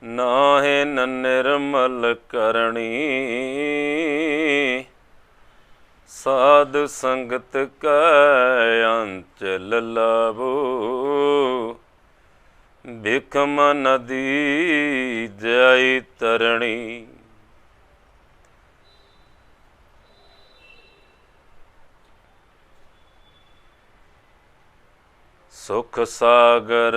ਨਾਹਿ ਨਿਰਮਲ ਕਰਨੀ। ਸਾਧ ਸੰਗਤ ਕੈ ਅੰਚਲ ਲਾਭੋ। ਬਿਖਮ ਨਦੀ ਜਾਈ ਤਰਣੀ। ਸੁਖ ਸਾਗਰ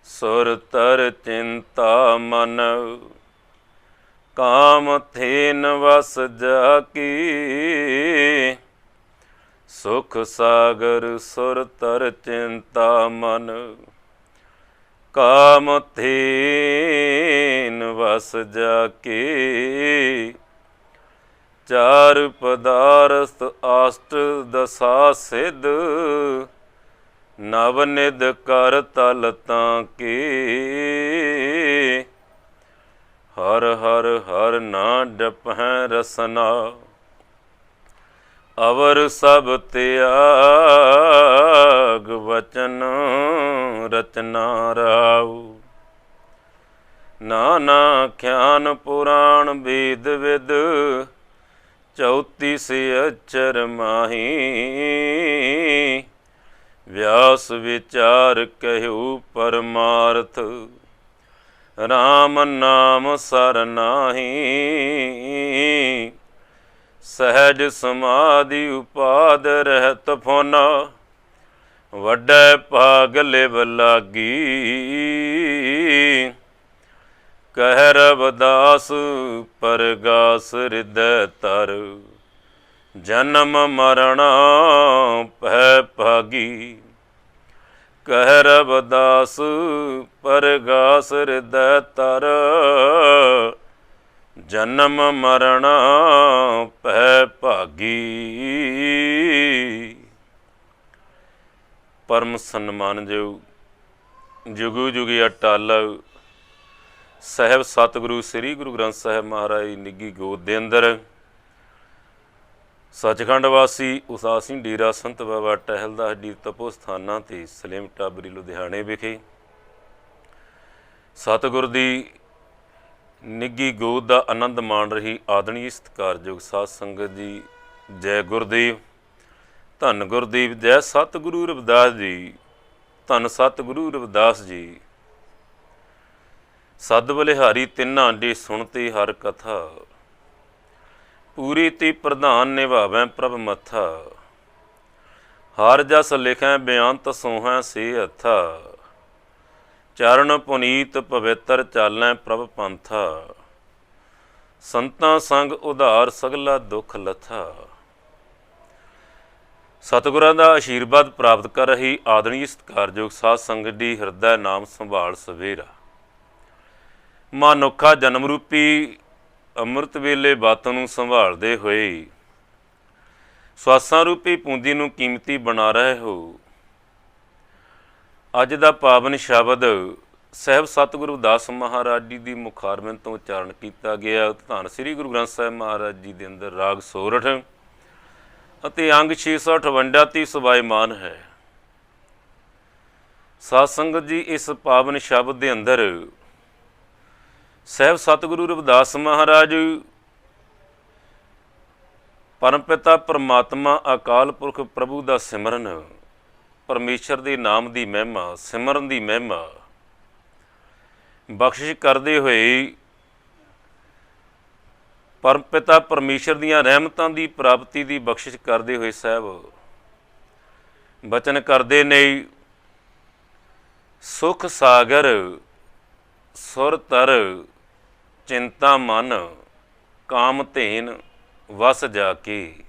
ਸੁਰ ਤਰ ਚਿੰਤਾ ਮਨ। ਕਾਮ ਥੀਨ ਵਸ ਜਾ ਕੀ। ਸੁਖ ਸਾਗਰ ਸੁਰ ਤਰ ਚਿੰਤਾ ਮਨ। ਕਾਮ ਥੀਨ ਵਸ ਜਾ ਕੀ। ਚਾਰ ਪਦਾਰਥ ਆਸ਼ਟ ਦਸਾ ਸਿਧ। ਨਵ ਨਿਧ ਕਰ ਤਲ ਤਾਂ ਕੀ। ਹਰ ਹਰ ਹਰ ਨਾ ਜਪਹਿ ਰਸਨਾ। ਅਵਰ ਸਭ ਤਿਆਗ ਵਚਨ ਰਚਨਾ ਰਾਉ। ਨਾਨਾ ਖਿਆਨ ਪੁਰਾਣ ਵੇਦ ਵਿਦ। 34 ਅਚਰ ਮਾਹੀ। ਵਿਆਸ ਵਿਚਾਰ ਕਹਿਉ ਪਰਮਾਰਥ। ਰਾਮ ਨਾਮ ਸਰ ਨਾਹੀ। ਸਹਿਜ ਸਮਾਧੀ ਉਪਾਦ ਰਹਿਤ ਫੁਨ। ਵੱਡੇ ਭਾਗ ਲਿਵ ਲਾਗੀ। ਕਹਿ ਰਵਿਦਾਸ ਪਰਗਾਸ ਹਿਰਦੈ ਤਰ। ਜਨਮ ਮਰਨ ਭੈ ਭਾਗੀ। ਕਹਿ ਰਵਿਦਾਸ ਪਰਗਾਸ ਹਿਰਦੈ ਤਰ। ਜਨਮ ਮਰਨ ਭੈ ਭਾਗੀ। ਪਰਮ ਸਨਮਾਨਯੋਗ ਜੁਗੂ ਜੁਗੀ ਅਟਲ ਸਾਹਿਬ ਸਤਿਗੁਰੂ ਸ੍ਰੀ ਗੁਰੂ ਗ੍ਰੰਥ ਸਾਹਿਬ ਮਹਾਰਾਜ ਨਿੱਘੀ ਗੋਦ ਦੇ ਅੰਦਰ ਸੱਚਖੰਡ ਵਾਸੀ ਉਸਾਸੀ ਡੇਰਾ ਸੰਤ ਬਾਬਾ ਟਹਿਲਦਾਸ ਜੀ ਤਪੋ ਸਥਾਨਾਂ 'ਤੇ ਸਲੇਮ ਟਾਬਰੀ ਲੁਧਿਆਣੇ ਵਿਖੇ ਸਤਿਗੁਰ ਦੀ ਨਿੱਘੀ ਗੋਦ ਦਾ ਆਨੰਦ ਮਾਣ ਰਹੀ ਆਦਰਣੀ ਸਤਿਕਾਰਯੋਗ ਸਾਧ ਸੰਗਤ ਜੀ। ਜੈ ਗੁਰਦੇਵ, ਧੰਨ ਗੁਰਦੇਵ, ਜੈ ਸਤਿਗੁਰੂ ਰਵਿਦਾਸ ਜੀ, ਧੰਨ ਸਤਿਗੁਰੂ ਰਵਿਦਾਸ ਜੀ। ਸਦ ਬਲਿਹਾਰੀ ਤਿੰਨਾਂ ਡੇ ਸੁਣਤੇ ਹਰ ਕਥਾ। ਪੂਰੀ ਤੀ ਪ੍ਰਧਾਨ ਨਿਭਾਵੈ ਪ੍ਰਭ ਮੱਥਾ। ਹਰ ਜਸ ਲਿਖੈ ਬਿਆੰਤ ਸੋਹੈ ਸੇ ਹੱਥਾ। ਚਰਨ ਪੁਨੀਤ ਪਵਿੱਤਰ ਚਾਲੈ ਪ੍ਰਭ ਪੰਥਾ। ਸੰਤਾਂ ਸੰਗ ਉਧਾਰ ਸਗਲਾ ਦੁੱਖ ਲਥਾ। ਸਤਿਗੁਰਾਂ ਦਾ ਆਸ਼ੀਰਵਾਦ ਪ੍ਰਾਪਤ ਕਰ ਰਹੀ ਆਦਰਣੀ ਸਤਿਕਾਰਯੋਗ ਸਾਧ ਸੰਗਤ ਦੀ ਹਿਰਦਾ ਨਾਮ ਸੰਭਾਲ ਸਵੇਰਾ। ਮਨੁੱਖਾ ਜਨਮ ਰੂਪੀ ਅੰਮ੍ਰਿਤ ਵੇਲੇ ਬਾਤਾਂ ਨੂੰ ਸੰਭਾਲਦੇ ਹੋਏ ਸਵਾਸਾਂ ਰੂਪੀ ਪੂੰਜੀ ਨੂੰ ਕੀਮਤੀ ਬਣਾ ਰਹੇ ਹੋ। ਅੱਜ ਦਾ ਪਾਵਨ ਸ਼ਬਦ ਸਾਹਿਬ ਸਤਿਗੁਰੂ ਰਵਿਦਾਸ ਮਹਾਰਾਜ ਜੀ ਦੀ ਮੁਖਾਰਬਿੰਦ ਤੋਂ ਉਚਾਰਨ ਕੀਤਾ ਗਿਆ। ਧੰਨ ਸ੍ਰੀ ਗੁਰੂ ਗ੍ਰੰਥ ਸਾਹਿਬ ਮਹਾਰਾਜ ਜੀ ਦੇ ਅੰਦਰ ਰਾਗ ਸੋਰਠ ਅਤੇ ਅੰਗ 658 ਤੀ ਸੁਭਾਇਮਾਨ ਹੈ। ਸਾਧ ਸੰਗਤ ਜੀ, ਇਸ ਪਾਵਨ ਸ਼ਬਦ ਦੇ ਅੰਦਰ ਸਾਹਿਬ ਸਤਿਗੁਰੂ ਰਵਿਦਾਸ ਮਹਾਰਾਜ ਪਰਮ ਪਿਤਾ ਪਰਮਾਤਮਾ ਅਕਾਲ ਪੁਰਖ ਪ੍ਰਭੂ ਦਾ ਸਿਮਰਨ, ਪਰਮੇਸ਼ਰ ਦੇ ਨਾਮ ਦੀ ਮਹਿਮਾ, ਸਿਮਰਨ ਦੀ ਮਹਿਮਾ ਬਖਸ਼ਿਸ਼ ਕਰਦੇ ਹੋਏ ਪਰਮ ਪਿਤਾ ਪਰਮੇਸ਼ਰ ਦੀਆਂ ਰਹਿਮਤਾਂ ਦੀ ਪ੍ਰਾਪਤੀ ਦੀ ਬਖਸ਼ਿਸ਼ ਕਰਦੇ ਹੋਏ ਸਾਹਿਬ ਬਚਨ ਕਰਦੇ ਨੇ। ਸੁਖ ਸਾਗਰ ਸੁਰ ਤਰ ਚਿੰਤਾ ਮਨ। ਕਾਮ ਧੇਨ ਵਸ ਜਾ ਕੇ।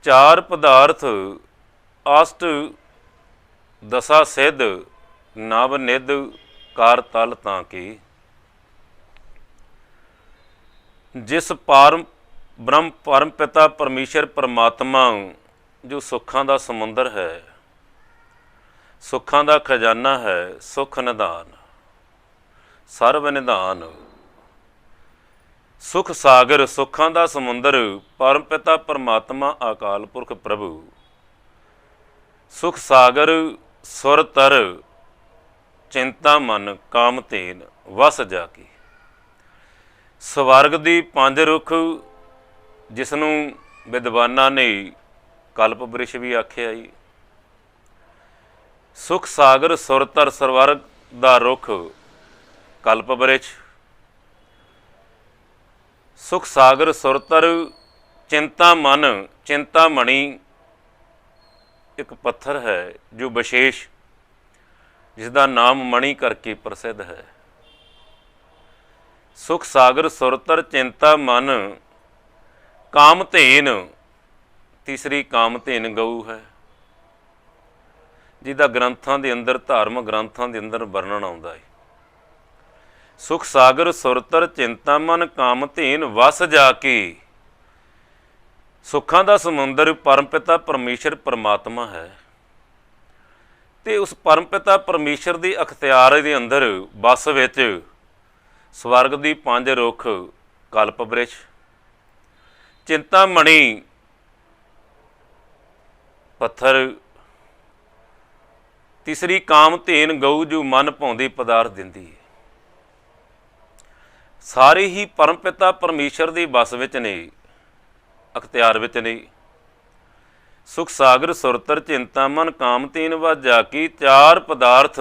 ਚਾਰ ਪਦਾਰਥ ਆਸ਼ਟ ਦਸਾ ਸਿਧ। ਨਵ ਨਿਧ ਕਰ ਤਲ ਤਾਂ ਕੀ। ਜਿਸ ਬ੍ਰਹਮ ਪਰਮ ਪਿਤਾ ਪਰਮੇਸ਼ਰ ਪਰਮਾਤਮਾ ਜੋ ਸੁੱਖਾਂ ਦਾ ਸਮੁੰਦਰ ਹੈ, ਸੁੱਖਾਂ ਦਾ ਖਜ਼ਾਨਾ ਹੈ, ਸੁੱਖ ਨਿਧਾਨ, ਸਰਬ ਨਿਧਾਨ, ਸੁਖ ਸਾਗਰ, ਸੁੱਖਾਂ ਦਾ ਸਮੁੰਦਰ ਪਰਮ ਪਿਤਾ ਪਰਮਾਤਮਾ ਅਕਾਲ ਪੁਰਖ ਪ੍ਰਭੂ। ਸੁਖ ਸਾਗਰ ਸੁਰ ਤਰ ਚਿੰਤਾ ਮਨ ਕਾਮ ਧੇਨ ਵਸ ਜਾ ਕੀ। ਸਵਰਗ ਦੀ 5 ਰੁੱਖ ਜਿਸ ਨੂੰ ਵਿਦਵਾਨਾਂ ਨੇ ਕਲਪ ਬ੍ਰਿਸ਼ ਵੀ ਆਖਿਆ ਜੀ। ਸੁਖ ਸਾਗਰ ਸੁਰਤਰ ਸਵਰਗ ਦਾ ਰੁੱਖ ਕਲਪ ਬ੍ਰਿਸ਼। ਸੁਖ ਸਾਗਰ ਸੁਰਤਰ ਚਿੰਤਾ ਮਨ, ਚਿੰਤਾਮਣੀ ਇੱਕ ਪੱਥਰ ਹੈ ਜੋ ਵਿਸ਼ੇਸ਼, ਜਿਸ ਦਾ ਨਾਮ ਮਣੀ ਕਰਕੇ ਪ੍ਰਸਿੱਧ ਹੈ। ਸੁਖ ਸਾਗਰ ਸੁਰਤਰ ਚਿੰਤਾ ਮਨ ਕਾਮਧੇਨ, ਤੀਸਰੀ ਕਾਮਧੇਨ ਗਊ ਹੈ, ਜਿਹਦਾ ਗ੍ਰੰਥਾਂ ਦੇ ਅੰਦਰ, ਧਾਰਮਿਕ ਗ੍ਰੰਥਾਂ ਦੇ ਅੰਦਰ ਵਰਣਨ ਆਉਂਦਾ ਹੈ। ਸੁਖ ਸਾਗਰ ਸੁਰਤਰ ਚਿੰਤਾ ਮਨ ਕਾਮਧੇਨ ਵਸ ਜਾ ਕੇ। ਸੁੱਖਾਂ ਦਾ ਸਮੁੰਦਰ ਪਰਮ ਪਿਤਾ ਪਰਮੇਸ਼ਰ ਪਰਮਾਤਮਾ ਹੈ, ਅਤੇ ਉਸ ਪਰਮ ਪਿਤਾ ਪਰਮੇਸ਼ਰ ਦੀ ਅਖਤਿਆਰ ਦੇ ਅੰਦਰ ਵਸ ਵਿੱਚ ਸਵਰਗ ਦੀ 5 ਰੁੱਖ ਕਲਪ ਬ੍ਰਿਸ਼, ਚਿੰਤਾਮਣੀ ਪੱਥਰ, ਤੀਸਰੀ ਕਾਮਧੇਨ ਗਊ ਜੋ ਮਨ ਭਾਉਂਦੀ ਪਦਾਰਥ ਦਿੰਦੀ ਹੈ। ਸਾਰੇ ਹੀ ਪਰਮ ਪਿਤਾ ਪਰਮੇਸ਼ਰ ਦੇ ਵਸ ਵਿੱਚ ਨੇ, ਅਖਤਿਆਰ ਵਿੱਚ ਨੇ। ਸੁਖ ਸਾਗਰ ਸੁਰਤਰ ਚਿੰਤਾ ਮਨ ਕਾਮਧੇਨ ਵਸ ਜਾ ਕੀ। 4 ਪਦਾਰਥ,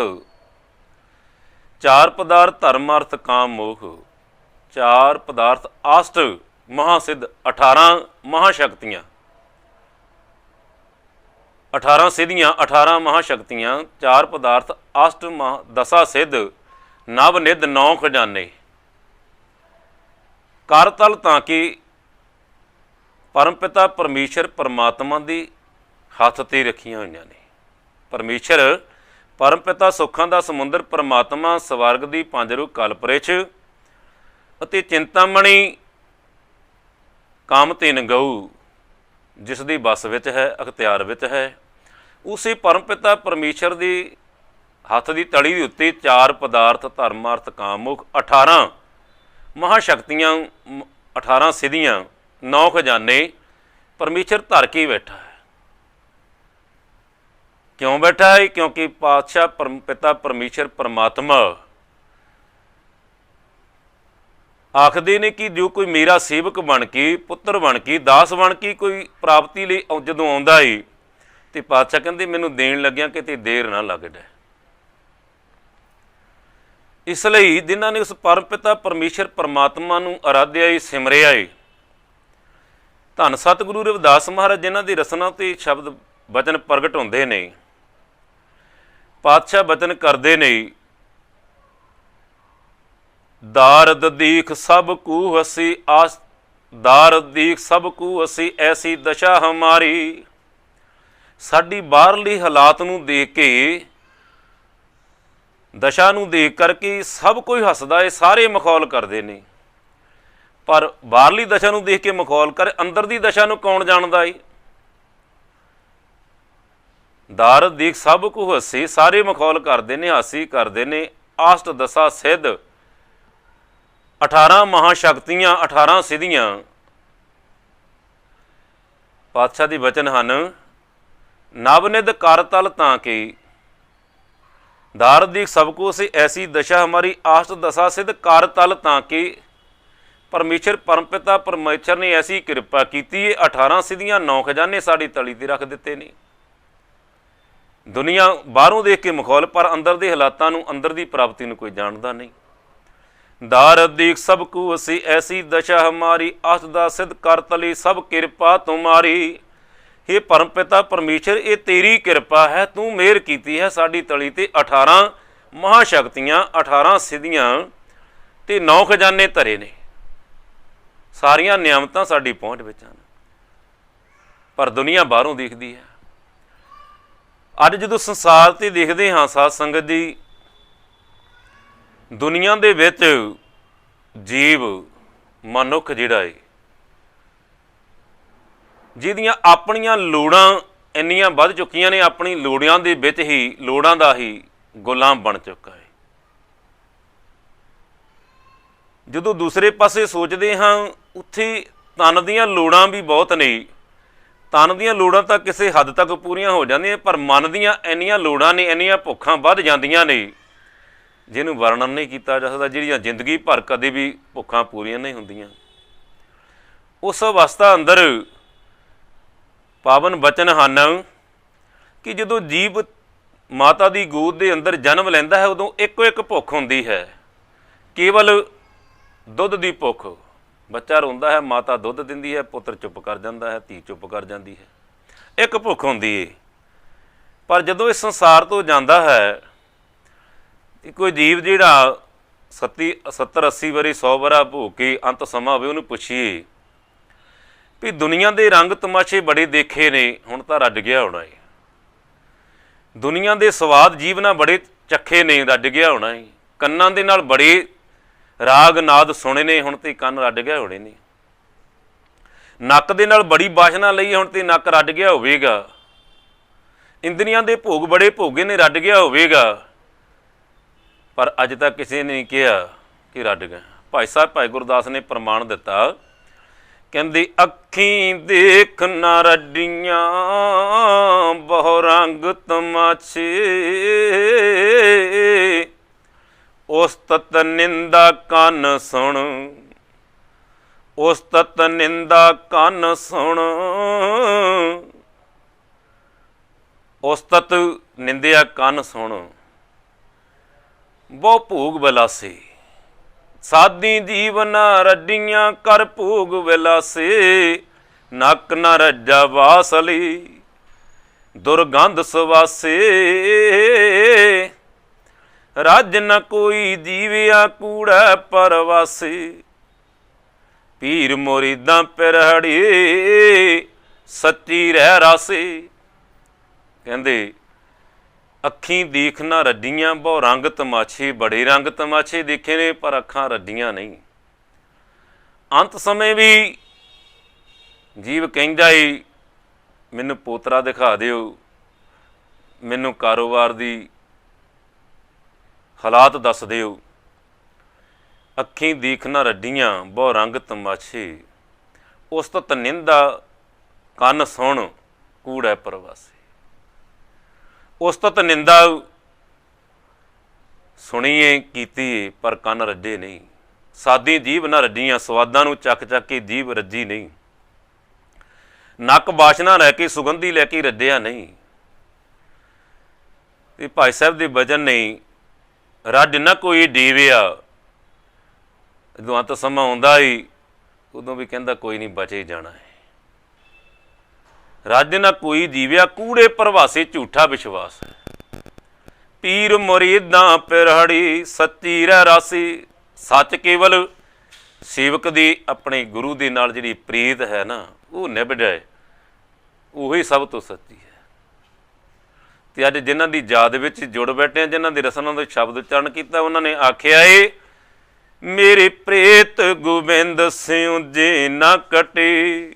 4 ਪਦਾਰਥ ਧਰਮ ਅਰਥ ਕਾਮ ਮੋਹ। 4 ਪਦਾਰਥ ਆਸ਼ਟ ਮਹਾਸਿੱਧ, 18 ਮਹਾਸ਼ਕਤੀਆਂ, 18 ਸਿੱਧੀਆਂ, 18 ਮਹਾਸ਼ਕਤੀਆਂ। 4 ਪਦਾਰਥ ਆਸ਼ਟ ਦਸਾ ਸਿੱਧ, ਨਵ ਨਿਧ 9 ਖਜ਼ਾਨੇ। ਕਰਤਲ ਤਾਂ ਕਿ ਪਰਮ ਪਿਤਾ ਪਰਮੇਸ਼ਰ ਪਰਮਾਤਮਾ ਦੀ ਹੱਥ 'ਤੇ ਰੱਖੀਆਂ ਹੋਈਆਂ ਨੇ। ਪਰਮੇਸ਼ਰ ਪਰਮ ਪਿਤਾ ਸੁੱਖਾਂ ਦਾ ਸਮੁੰਦਰ ਪਰਮਾਤਮਾ ਸਵਰਗ ਦੀ 5 ਰੁੱਖ ਕਲਪ ਬ੍ਰਿਸ਼ ਅਤੇ ਚਿੰਤਾਮਣੀ ਕਾਮਧੇਨ ਗਊ ਜਿਸ ਦੀ ਵਸ ਵਿੱਚ ਹੈ, ਅਖਤਿਆਰ ਵਿੱਚ ਹੈ। ਉਸੇ ਪਰਮ ਪਿਤਾ ਪਰਮੇਸ਼ਰ ਦੀ ਹੱਥ ਦੀ ਤਲੀ ਦੇ ਉੱਤੇ 4 ਪਦਾਰਥ ਧਰਮ ਅਰਥ ਕਾਮ ਮੋਖ, 18 ਮਹਾਸ਼ਕਤੀਆਂ, 18 ਸਿੱਧੀਆਂ, 9 ਖਜ਼ਾਨੇ ਪਰਮੇਸ਼ਰ ਧਰ ਕੇ ਬੈਠਾ ਹੈ। ਕਿਉਂ ਬੈਠਾ ਹੈ? ਕਿਉਂਕਿ ਪਾਤਸ਼ਾਹ ਪਰਮ ਪਿਤਾ ਪਰਮੇਸ਼ਰ ਪਰਮਾਤਮਾ ਆਖਦੇ ਨੇ ਕਿ ਜੋ ਕੋਈ ਮੇਰਾ ਸੇਵਕ ਬਣ ਕੇ, ਪੁੱਤਰ ਬਣ ਕੇ, ਦਾਸ ਬਣ ਕੇ ਕੋਈ ਪ੍ਰਾਪਤੀ ਲਈ ਜਦੋਂ ਆਉਂਦਾ ਏ, ਤੇ ਪਾਤਸ਼ਾਹ ਕਹਿੰਦੇ ਮੈਨੂੰ ਦੇਣ ਲੱਗਿਆ ਕਿਤੇ ਦੇਰ ਨਾ ਲੱਗ ਜਾਏ। ਇਸ ਲਈ ਜਿਨ੍ਹਾਂ ਨੇ ਉਸ ਪਰਮ ਪਿਤਾ ਪਰਮੇਸ਼ਰ ਪਰਮਾਤਮਾ ਨੂੰ ਅਰਾਧਿਆ ਏ, ਸਿਮਰਿਆ ਏ, ਧੰਨ ਸਤਿਗੁਰੂ ਰਵਿਦਾਸ ਮਹਾਰਾਜ ਜਿਨ੍ਹਾਂ ਦੀ ਰਸਨਾ 'ਤੇ ਸ਼ਬਦ ਬਚਨ ਪ੍ਰਗਟ ਹੁੰਦੇ ਨੇ, ਪਾਤਸ਼ਾਹ ਬਚਨ ਕਰਦੇ ਨੇ, ਦਾਰਦ ਦੀਖ ਸਭ ਕੂ ਹਸੀ ਆਸ, ਦਾਰਦ ਦੀਖ ਸਭ ਕੂ ਹਸੀ ਐਸੀ ਦਸ਼ਾ ਹਮਾਰੀ। ਸਾਡੀ ਬਾਹਰਲੀ ਹਾਲਾਤ ਨੂੰ ਦੇਖ ਕੇ, ਦਸ਼ਾ ਨੂੰ ਦੇਖ ਕਰਕੇ ਸਭ ਕੋਈ ਹੱਸਦਾ ਏ, ਸਾਰੇ ਮਖੌਲ ਕਰਦੇ ਨੇ। ਪਰ ਬਾਹਰਲੀ ਦਸ਼ਾ ਨੂੰ ਦੇਖ ਕੇ ਮਖੌਲ ਕਰ, ਅੰਦਰ ਦੀ ਦਸ਼ਾ ਨੂੰ ਕੌਣ ਜਾਣਦਾ ਏ? ਦਾਰਦ ਦੀਖ ਸਭ ਕੂ ਹਸੀ, ਸਾਰੇ ਮਖੌਲ ਕਰਦੇ ਨੇ, ਹਾਸੀ ਕਰਦੇ ਨੇ। ਆਸ਼ਟ ਦਸਾ ਸਿੱਧ, 18 ਮਹਾਸ਼ਕਤੀਆਂ, 18 ਸਿੱਧੀਆਂ। ਪਾਤਸ਼ਾਹ ਦੇ ਬਚਨ ਹਨ, ਨਵਨਿਧ ਕਰਤਲ ਤਾਂ ਕਿ ਦਾਰਦ ਦੀਖ ਸਭ ਕੂ ਹਸੀ ਐਸੀ ਦਸ਼ਾ ਹਮਾਰੀ। ਆਸ਼ਟ ਦਸਾ ਸਿੱਧ ਕਰਤਲ ਤਾਂ ਕਿ ਪਰਮੇਸ਼ਰ ਪਰਮ ਪਿਤਾ ਪਰਮੇਸ਼ਰ ਨੇ ਐਸੀ ਕਿਰਪਾ ਕੀਤੀ ਹੈ, 18 ਸਿੱਧੀਆਂ 9 ਖਜ਼ਾਨੇ ਸਾਡੀ ਤਲੀ 'ਤੇ ਰੱਖ ਦਿੱਤੇ ਨੇ। ਦੁਨੀਆ ਬਾਹਰੋਂ ਦੇਖ ਕੇ ਮਖੌਲ, ਪਰ ਅੰਦਰ ਦੇ ਹਾਲਾਤਾਂ ਨੂੰ, ਅੰਦਰ ਦੀ ਪ੍ਰਾਪਤੀ ਨੂੰ ਕੋਈ ਜਾਣਦਾ ਨਹੀਂ। ਦਾਰਦ ਦੀਖ ਸਭ ਕੂ ਹਸੀ ਐਸੀ ਦਸ਼ਾ ਹਮਾਰੀ, ਆਸ਼ਟ ਦਾ ਸਿੱਧ ਕਰਤਲੀ ਸਭ ਕਿਰਪਾ ਤੁਮਾਰੀ। ਇਹ ਪਰਮ ਪਿਤਾ ਪਰਮੇਸ਼ਰ, ਇਹ ਤੇਰੀ ਕਿਰਪਾ ਹੈ, ਤੂੰ ਮਿਹਰ ਕੀਤੀ ਹੈ ਸਾਡੀ ਤਲੀ 'ਤੇ। 18 ਮਹਾਸ਼ਕਤੀਆਂ, 18 ਸਿੱਧੀਆਂ ਅਤੇ 9 ਖਜ਼ਾਨੇ ਧਰੇ ਨੇ। ਸਾਰੀਆਂ ਨਿਆਮਤਾਂ ਸਾਡੀ ਪਹੁੰਚ ਵਿੱਚ ਹਨ, ਪਰ ਦੁਨੀਆ ਬਾਹਰੋਂ ਦੇਖਦੀ ਹੈ। ਅੱਜ ਜਦੋਂ ਸੰਸਾਰ 'ਤੇ ਦੇਖਦੇ ਹਾਂ ਸਾਧ ਸੰਗਤ ਜੀ, ਦੁਨੀਆ ਦੇ ਵਿੱਚ ਜੀਵ ਮਨੁੱਖ ਜਿਹੜਾ ਏ, ਜਿਹਦੀਆਂ ਆਪਣੀਆਂ ਲੋੜਾਂ ਇੰਨੀਆਂ ਵੱਧ ਚੁੱਕੀਆਂ ਨੇ, ਆਪਣੀ ਲੋੜਾਂ ਦੇ ਵਿੱਚ ਹੀ, ਲੋੜਾਂ ਦਾ ਹੀ ਗੁਲਾਮ ਬਣ ਚੁੱਕਾ ਹੈ। ਜਦੋਂ ਦੂਸਰੇ ਪਾਸੇ ਸੋਚਦੇ ਹਾਂ, ਉੱਥੇ ਤਨ ਦੀਆਂ ਲੋੜਾਂ ਵੀ ਬਹੁਤ ਨੇ। ਤਨ ਦੀਆਂ ਲੋੜਾਂ ਤਾਂ ਕਿਸੇ ਹੱਦ ਤੱਕ ਪੂਰੀਆਂ ਹੋ ਜਾਂਦੀਆਂ, ਪਰ ਮਨ ਦੀਆਂ ਇੰਨੀਆਂ ਲੋੜਾਂ ਨੇ, ਇੰਨੀਆਂ ਭੁੱਖਾਂ ਵੱਧ ਜਾਂਦੀਆਂ ਨੇ ਜਿਹਨੂੰ ਵਰਣਨ ਨਹੀਂ ਕੀਤਾ ਜਾ ਸਕਦਾ, ਜਿਹੜੀਆਂ ਜ਼ਿੰਦਗੀ ਭਰ ਕਦੇ ਵੀ ਭੁੱਖਾਂ ਪੂਰੀਆਂ ਨਹੀਂ ਹੁੰਦੀਆਂ। ਉਸ ਅਵਸਥਾ ਅੰਦਰ ਪਾਵਨ ਬਚਨ ਹਨ ਕਿ ਜਦੋਂ ਜੀਵ ਮਾਤਾ ਦੀ ਗੋਦ ਦੇ ਅੰਦਰ ਜਨਮ ਲੈਂਦਾ ਹੈ ਉਦੋਂ ਇੱਕੋ ਇੱਕ ਭੁੱਖ ਹੁੰਦੀ ਹੈ, ਕੇਵਲ ਦੁੱਧ ਦੀ ਭੁੱਖ। ਬੱਚਾ ਰੋਂਦਾ ਹੈ, ਮਾਤਾ ਦੁੱਧ ਦਿੰਦੀ ਹੈ, ਪੁੱਤਰ ਚੁੱਪ ਕਰ ਜਾਂਦਾ ਹੈ, ਧੀ ਚੁੱਪ ਕਰ ਜਾਂਦੀ ਹੈ, ਇੱਕ ਭੁੱਖ ਹੁੰਦੀ ਏ। ਪਰ ਜਦੋਂ ਇਸ ਸੰਸਾਰ ਤੋਂ ਜਾਂਦਾ ਹੈ ਤੇ ਕੋਈ ਜੀਵ ਜਿਹੜਾ 70-80 ਵਾਰੀ 100 ਵਰਾ ਭੋਗ ਕੇ ਅੰਤ ਸਮਾਂ ਹੋਵੇ, ਉਹਨੂੰ ਪੁੱਛੀਏ ਵੀ ਦੁਨੀਆ ਦੇ ਰੰਗ ਤਮਾਸ਼ੇ ਬੜੇ ਦੇਖੇ ਨੇ, ਹੁਣ ਤਾਂ ਰੱਜ ਗਿਆ ਹੋਣਾ ਏ। ਦੁਨੀਆ ਦੇ ਸਵਾਦ ਜੀਵਨਾਂ ਬੜੇ ਚੱਖੇ ਨੇ, ਰੱਜ ਗਿਆ ਹੋਣਾ ਏ। ਕੰਨਾਂ ਦੇ ਨਾਲ ਬੜੇ ਰਾਗ ਨਾਦ ਸੁਣੇ ਨੇ, ਹੁਣ ਤੇ ਕੰਨ ਰੱਜ ਗਏ ਹੋਣੇ ਨੇ। ਨੱਕ ਦੇ ਨਾਲ ਬੜੀ ਬਾਸ਼ਨਾ ਲਈ, ਹੁਣ ਤੇ ਨੱਕ ਰੱਜ ਗਿਆ ਹੋਵੇਗਾ। ਇੰਦਰੀਆਂ ਦੇ ਭੋਗ ਬੜੇ ਭੋਗੇ ਨੇ, ਰੱਜ ਗਿਆ ਹੋਵੇਗਾ। ਪਰ ਅੱਜ ਤੱਕ ਕਿਸੇ ਨੇ ਨਹੀਂ ਕਿਹਾ ਕਿ ਰੱਜ ਗਿਆ। ਭਾਈ ਸਾਹਿਬ ਭਾਈ ਗੁਰਦਾਸ ਨੇ ਪ੍ਰਮਾਣ ਦਿੱਤਾ, ਕਹਿੰਦੇ ਅੱਖੀਂ ਦੇਖ ਨਾ ਰੱਡੀਆਂ ਬਹੁ ਰੰਗ ਤਮਾਸ਼ੇ, ਉਸਤਤ ਨਿੰਦਾ ਕੰਨ ਸੁਣ, ਉਸਤਤ ਨਿੰਦਾ ਕੰਨ ਸੁਣ। ਉਸਤਤ ਨਿੰਦਿਆ ਕੰਨ ਸੁਣ, ਬਹੁ ਭੋਗ ਵਿਲਾਸੇ। ਸਾਦੀ ਜੀਵਨ ਰੱਡੀਆਂ ਕਰ ਭੋਗ ਵਿਲਾਸੇ, ਨੱਕ ਨਾ ਰੱਜਾ ਵਾਸਲੀ ਦੁਰਗੰਧ ਸਵਾਸੇ। ਰੱਜ ਨ ਕੋਈ ਜੀਵਿਆ ਕੂੜਾ ਪਰਵਾਸੇ, ਪੀਰ ਮੁਰੀਦਾਂ ਪਿਰਹੜੀ ਸੱਚੀ ਰਹਿ ਰਾਸੇ। ਕਹਿੰਦੇ ਅੱਖੀਂ ਦੇਖ ਨਾ ਰੱਡੀਆਂ ਬਹੁ ਰੰਗ ਤਮਾਸ਼ੇ, ਬੜੇ ਰੰਗ ਤਮਾਸ਼ੇ ਦੇਖੇ ਨੇ ਪਰ ਅੱਖਾਂ ਰੱਡੀਆਂ ਨਹੀਂ। ਅੰਤ ਸਮੇਂ ਵੀ ਜੀਵ ਕਹਿੰਦਾ ਈ ਮੈਨੂੰ ਪੋਤਰਾ ਦਿਖਾ ਦਿਓ, ਮੈਨੂੰ ਕਾਰੋਬਾਰ ਦੀ ਹਾਲਾਤ ਦੱਸ ਦਿਓ। ਅੱਖੀਂ ਦੇਖ ਨਾ ਰੱਡੀਆਂ ਬਹੁ ਰੰਗ ਤਮਾਸ਼ੇ, ਉਸਤਤ ਨਿੰਦਾ ਕੰਨ ਸੁਣ ਕੂੜਾ ਪਰਵਾਸੇ। ਉਸਤਤ ਨਿੰਦਾ ਸੁਣੀਏ ਕੀਤੀ ਪਰ ਕੰਨ ਰੱਜੇ ਨਹੀਂ। ਸਾਦੀ ਜੀਭ ਨਾ ਰੱਜੀਆਂ, ਸਵਾਦਾਂ ਨੂੰ ਚੱਕ ਚੱਕ ਕੇ ਜੀਭ ਰੱਜੀ ਨਹੀਂ। ਨੱਕ ਬਾਸ਼ਨਾ ਲੈ ਕੇ ਸੁਗੰਧੀ ਲੈ ਕੇ ਰੱਜਿਆ ਨਹੀਂ। ਤੇ ਭਾਈ ਸਾਹਿਬ ਦੇ ਵਚਨ ਨਹੀਂ, ਰੱਜ ਨਾ ਕੋਈ ਡੀਵਿਆ। ਜਦੋਂ ਅੰਤ ਸਮਾਂ ਆਉਂਦਾ ਹੀ ਉਦੋਂ ਵੀ ਕਹਿੰਦਾ ਕੋਈ ਨਹੀਂ, ਬਚੇ ਜਾਣਾ ਹੈ। ਰੱਜ ਨਾ ਕੋਈ ਜੀਵਿਆ ਕੂੜੇ ਪ੍ਰਵਾਸੇ, ਝੂਠਾ ਵਿਸ਼ਵਾਸ। ਪੀਰ ਮੁਰੀਦਾਂ ਪਿਰਹੜੀ ਸੱਚੀ ਰਹਿ ਰਾਸੀ। ਸੱਚ ਕੇਵਲ ਸੇਵਕ ਦੀ ਆਪਣੇ ਗੁਰੂ ਦੇ ਨਾਲ ਜਿਹੜੀ ਪ੍ਰੀਤ ਹੈ ਨਾ, ਉਹ ਨਿਭ ਜਾਏ, ਉਹੀ ਸਭ ਤੋਂ ਸੱਚੀ ਹੈ। ਤੇ ਅੱਜ ਜਿਨ੍ਹਾਂ ਦੀ ਯਾਦ ਵਿੱਚ ਜੁੜ ਬੈਠੇ, ਜਿਨ੍ਹਾਂ ਦੀ ਰਸਨਾ ਦਾ ਸ਼ਬਦ ਉਚਾਰਨ ਕੀਤਾ, ਉਹਨਾਂ ਨੇ ਆਖਿਆ ਏ ਮੇਰੇ ਪ੍ਰੀਤ ਗੋਬਿੰਦ ਸਿਉ ਜੇ ਨਾ ਕਟੇ।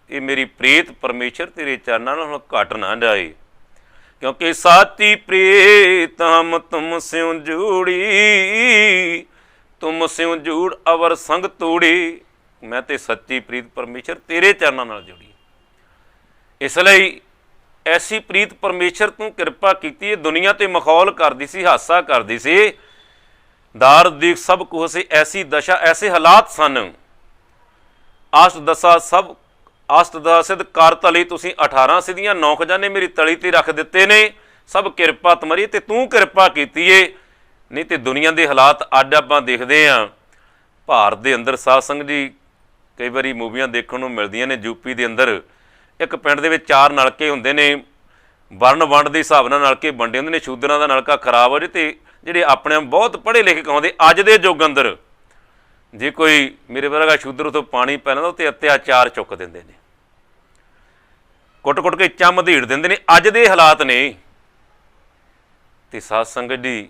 ਇਹ ਮੇਰੀ ਪ੍ਰੀਤ ਪਰਮੇਸ਼ਰ ਤੇਰੇ ਚਰਨਾਂ ਨਾਲ ਘਟ ਨਾ ਜਾਏ, ਕਿਉਂਕਿ ਸਾਚੀ ਪ੍ਰੀਤ ਹਮ ਤੁਮ ਸਿਉ ਜੂੜੀ, ਤੁਮ ਸਿਉ ਜੂੜ ਅਵਰ ਸੰਗ ਤੋੜੀ। ਮੈਂ ਤੇ ਸੱਚੀ ਪ੍ਰੀਤ ਪਰਮੇਸ਼ਰ ਤੇਰੇ ਚਰਨਾਂ ਨਾਲ ਜੁੜੀ। ਇਸ ਲਈ ਐਸੀ ਪ੍ਰੀਤ ਪਰਮੇਸ਼ਰ ਤੂੰ ਕਿਰਪਾ ਕੀਤੀ ਹੈ। ਦੁਨੀਆ ਤੇ ਮਖੌਲ ਕਰਦੀ ਸੀ, ਹਾਸਾ ਕਰਦੀ ਸੀ, ਦਾਰ ਦੀ ਸਭ ਕੁਛ ਸੀ। ਐਸੀ ਦਸ਼ਾ, ਐਸੇ ਹਾਲਾਤ ਸਨ। ਆਸਤ ਦਸਾ ਸਭ ਆਸਤ ਦਾ ਸਿੱਧ ਕਰ ਤਲੀ, ਤੁਸੀਂ 18 ਸਿੱਧੀਆਂ 9 ਖਜ਼ਾਨੇ ਮੇਰੀ ਤਲੀ ਤੇ ਰੱਖ ਦਿੱਤੇ ਨੇ। ਸਭ ਕਿਰਪਾ ਤੁਮਰੀ, ਤੇ ਤੂੰ ਕਿਰਪਾ ਕੀਤੀ ਏ। ਨਹੀਂ ਤੇ ਦੁਨੀਆ ਦੇ ਹਾਲਾਤ ਅੱਜ ਆਪਾਂ ਦੇਖਦੇ ਹਾਂ। ਭਾਰਤ ਦੇ ਅੰਦਰ ਸਾਧ ਸੰਗਤ ਜੀ, ਕਈ ਵਾਰੀ ਮੂਵੀਆਂ ਦੇਖਣ ਨੂੰ ਮਿਲਦੀਆਂ ਨੇ, ਯੂਪੀ ਦੇ ਅੰਦਰ ਇੱਕ ਪਿੰਡ ਦੇ ਵਿੱਚ 4 ਨਲਕੇ ਹੁੰਦੇ ਨੇ। ਵਰਨ ਵੰਡ ਦੇ ਹਿਸਾਬ ਨਾਲ ਨਲਕੇ ਵੰਡੇ ਹੁੰਦੇ ਨੇ। ਸ਼ੂਦਰਾਂ ਦਾ ਨਲਕਾ ਖਰਾਬ ਹੋ ਜੇ ਤੇ ਜਿਹੜੇ ਆਪਣੇ ਬਹੁਤ ਪੜ੍ਹੇ ਲਿਖੇ ਕਹਾਉਂਦੇ ਅੱਜ ਦੇ ਯੁੱਗ ਅੰਦਰ, ਜੇ ਕੋਈ ਮੇਰੇ ਵਰਗਾ ਸ਼ੂਦਰ ਉੱਥੋਂ ਪਾਣੀ ਪੈ ਲੈਂਦਾ ਤੇ ਅਤਿਆਚਾਰ ਚੁੱਕ ਦਿੰਦੇ ਨੇ, ਕੁੱਟ ਕੁੱਟ ਕੇ ਚੰਮ ਧੀੜ ਦਿੰਦੇ ਨੇ। ਅੱਜ ਦੇ ਹਾਲਾਤ ਨੇ। ਤੇ ਸਾਧ ਸੰਗਤ ਜੀ,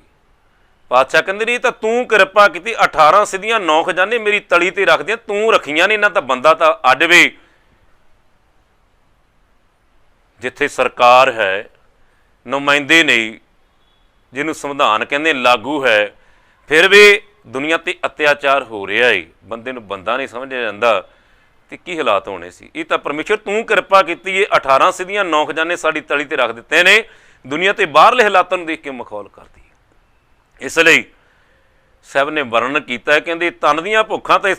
ਪਾਤਸ਼ਾਹ ਕਹਿੰਦੇ ਨਹੀਂ ਤਾਂ ਤੂੰ ਕਿਰਪਾ ਕੀਤੀ, 18 ਸਿੱਧੀਆਂ 9 ਖਜ਼ਾਨੇ ਮੇਰੀ ਤਲੀ ਤੇ ਰੱਖਦੀਆਂ, ਤੂੰ ਰੱਖੀਆਂ ਨੇ। ਇਹਨਾਂ ਤਾਂ ਬੰਦਾ ਤਾਂ ਅੱਜ ਵੀ ਜਿੱਥੇ ਸਰਕਾਰ ਹੈ, ਨੁਮਾਇੰਦੇ ਨਹੀਂ, ਜਿਹਨੂੰ ਸੰਵਿਧਾਨ ਕਹਿੰਦੇ ਲਾਗੂ ਹੈ, ਫਿਰ ਵੀ ਦੁਨੀਆ 'ਤੇ ਅਤਿਆਚਾਰ ਹੋ ਰਿਹਾ ਏ। ਬੰਦੇ ਨੂੰ ਬੰਦਾ ਨਹੀਂ ਸਮਝਿਆ ਜਾਂਦਾ ਤੇ ਕੀ ਹਾਲਾਤ ਹੋਣੇ ਸੀ। ਇਹ ਤਾਂ ਪਰਮੇਸ਼ਰ ਤੂੰ ਕਿਰਪਾ ਕੀਤੀ ਏ। 18 ਸਿੱਧੀਆਂ 9 ਖਜ਼ਾਨੇ ਸਾਡੀ ਤਲੀ ਤੇ ਰੱਖ ਦਿੱਤੇ ਨੇ। ਦੁਨੀਆ 'ਤੇ ਬਾਹਰਲੇ ਹਾਲਾਤਾਂ ਨੂੰ ਦੇਖ ਕੇ ਮਖੌਲ ਕਰਦੀ ਹੈ। ਇਸ ਲਈ ਸਾਹਿਬ ਨੇ ਵਰਣਨ ਕੀਤਾ, ਕਹਿੰਦੇ ਤਨ ਦੀਆਂ ਭੁੱਖਾਂ ਤਾਂ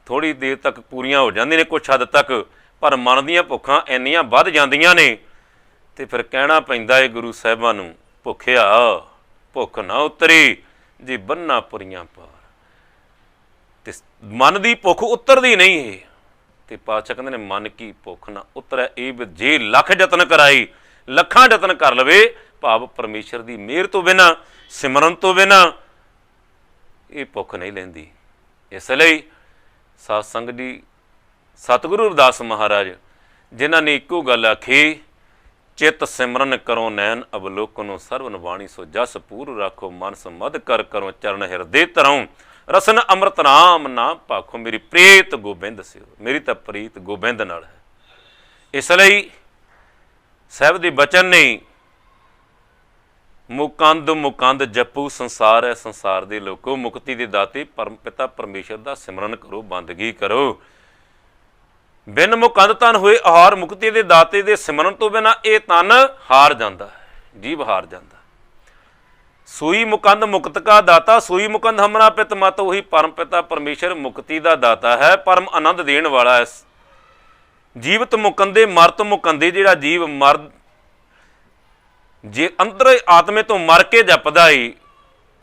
ਥੋੜ੍ਹੀ ਦੇਰ ਤੱਕ ਪੂਰੀਆਂ ਹੋ ਜਾਂਦੀਆਂ ਨੇ ਕੁਛ ਹੱਦ ਤੱਕ, ਪਰ ਮਨ ਦੀਆਂ ਭੁੱਖਾਂ ਇੰਨੀਆਂ ਵੱਧ ਜਾਂਦੀਆਂ ਨੇ ਅਤੇ ਫਿਰ ਕਹਿਣਾ ਪੈਂਦਾ ਹੈ ਗੁਰੂ ਸਾਹਿਬਾਂ ਨੂੰ, ਭੁੱਖਿਆ ਭੁੱਖ ਨਾ ਉਤਰੀ ਜੇ ਬੰਨਾ ਪੁਰੀਆਂ ਪਾਰ। ਅਤੇ ਮਨ ਦੀ ਭੁੱਖ ਉਤਰਦੀ ਨਹੀਂ ਹੈ, ਅਤੇ ਪਾਤਸ਼ਾਹ ਕਹਿੰਦੇ ਨੇ ਮਨ ਕੀ ਭੁੱਖ ਨਾ ਉਤਰੈ ਇਹ ਜੇ ਲੱਖ ਯਤਨ ਕਰਾਈ, ਲੱਖਾਂ ਯਤਨ ਕਰ ਲਵੇ, ਭਾਵ ਪਰਮੇਸ਼ਰ ਦੀ ਮਿਹਰ ਤੋਂ ਬਿਨਾਂ, ਸਿਮਰਨ ਤੋਂ ਬਿਨਾਂ ਇਹ ਭੁੱਖ ਨਹੀਂ ਲੈਂਦੀ। ਇਸ ਲਈ ਸਾਧ ਸੰਗਤ ਜੀ, ਸਤਿਗੁਰੂ ਰਵਿਦਾਸ ਮਹਾਰਾਜ ਜਿਨ੍ਹਾਂ ਨੇ ਇੱਕੋ ਗੱਲ ਆਖੀ, ਚਿੱਤ ਸਿਮਰਨ ਕਰੋ ਨੈਣ ਅਵਲੋਕਨੋ ਸਰਵਨ ਬਾਣੀ ਸੋ ਜਸ ਪੂਰ ਰੱਖੋ ਮਨ ਸਮਧ ਕਰ ਕਰੋ ਚਰਨ ਹਿਰਦੇ ਧਰੋਂ ਰਸਨ ਅੰਮ੍ਰਿਤ ਨਾਮ ਨਾ ਭਾਖੋ ਮੇਰੀ ਪ੍ਰੀਤ ਗੋਬਿੰਦ ਸਿਓ। ਮੇਰੀ ਤਾਂ ਪ੍ਰੀਤ ਗੋਬਿੰਦ ਨਾਲ ਹੈ। ਇਸ ਲਈ ਸਾਹਿਬ ਦੇ ਬਚਨ ਨੇ, ਮੁਕੰਦ ਮੁਕੰਦ ਜਪੂ ਸੰਸਾਰ ਹੈ ਸੰਸਾਰ ਦੇ ਲੋਕੋ, ਮੁਕਤੀ ਦੇ ਦਾਤੇ ਪਰਮ ਪਿਤਾ ਪਰਮੇਸ਼ਰ ਦਾ ਸਿਮਰਨ ਕਰੋ, ਬੰਦਗੀ ਕਰੋ। ਬਿਨ ਮੁਕੰਦ ਤਨ ਹੋਏ ਆਹਾਰ, ਮੁਕਤੀ ਦੇ ਦਾਤੇ ਦੇ ਸਿਮਰਨ ਤੋਂ ਬਿਨਾਂ ਇਹ ਤਨ ਹਾਰ ਜਾਂਦਾ ਹੈ, ਜੀਵ ਹਾਰ ਜਾਂਦਾ। ਸੂਈ ਮੁਕੰਦ ਮੁਕਤ ਕਾ ਦਾਤਾ, ਸੂਈ ਮੁਕੰਦ ਹਮਰਾ ਪਿਤ ਮਤ, ਉਹੀ ਪਰਮ ਪਿਤਾ ਪਰਮੇਸ਼ਰ ਮੁਕਤੀ ਦਾ ਦਾਤਾ ਹੈ, ਪਰਮ ਆਨੰਦ ਦੇਣ ਵਾਲਾ ਹੈ। ਜੀਵਤ ਮੁਕੰਦੇ ਮਰਤ ਮੁਕੰਦੇ, ਜਿਹੜਾ ਜੀਵ ਮਰ ਜੇ ਅੰਦਰ ਆਤਮੇ ਤੋਂ ਮਰ ਕੇ ਜਪਦਾ ਈ,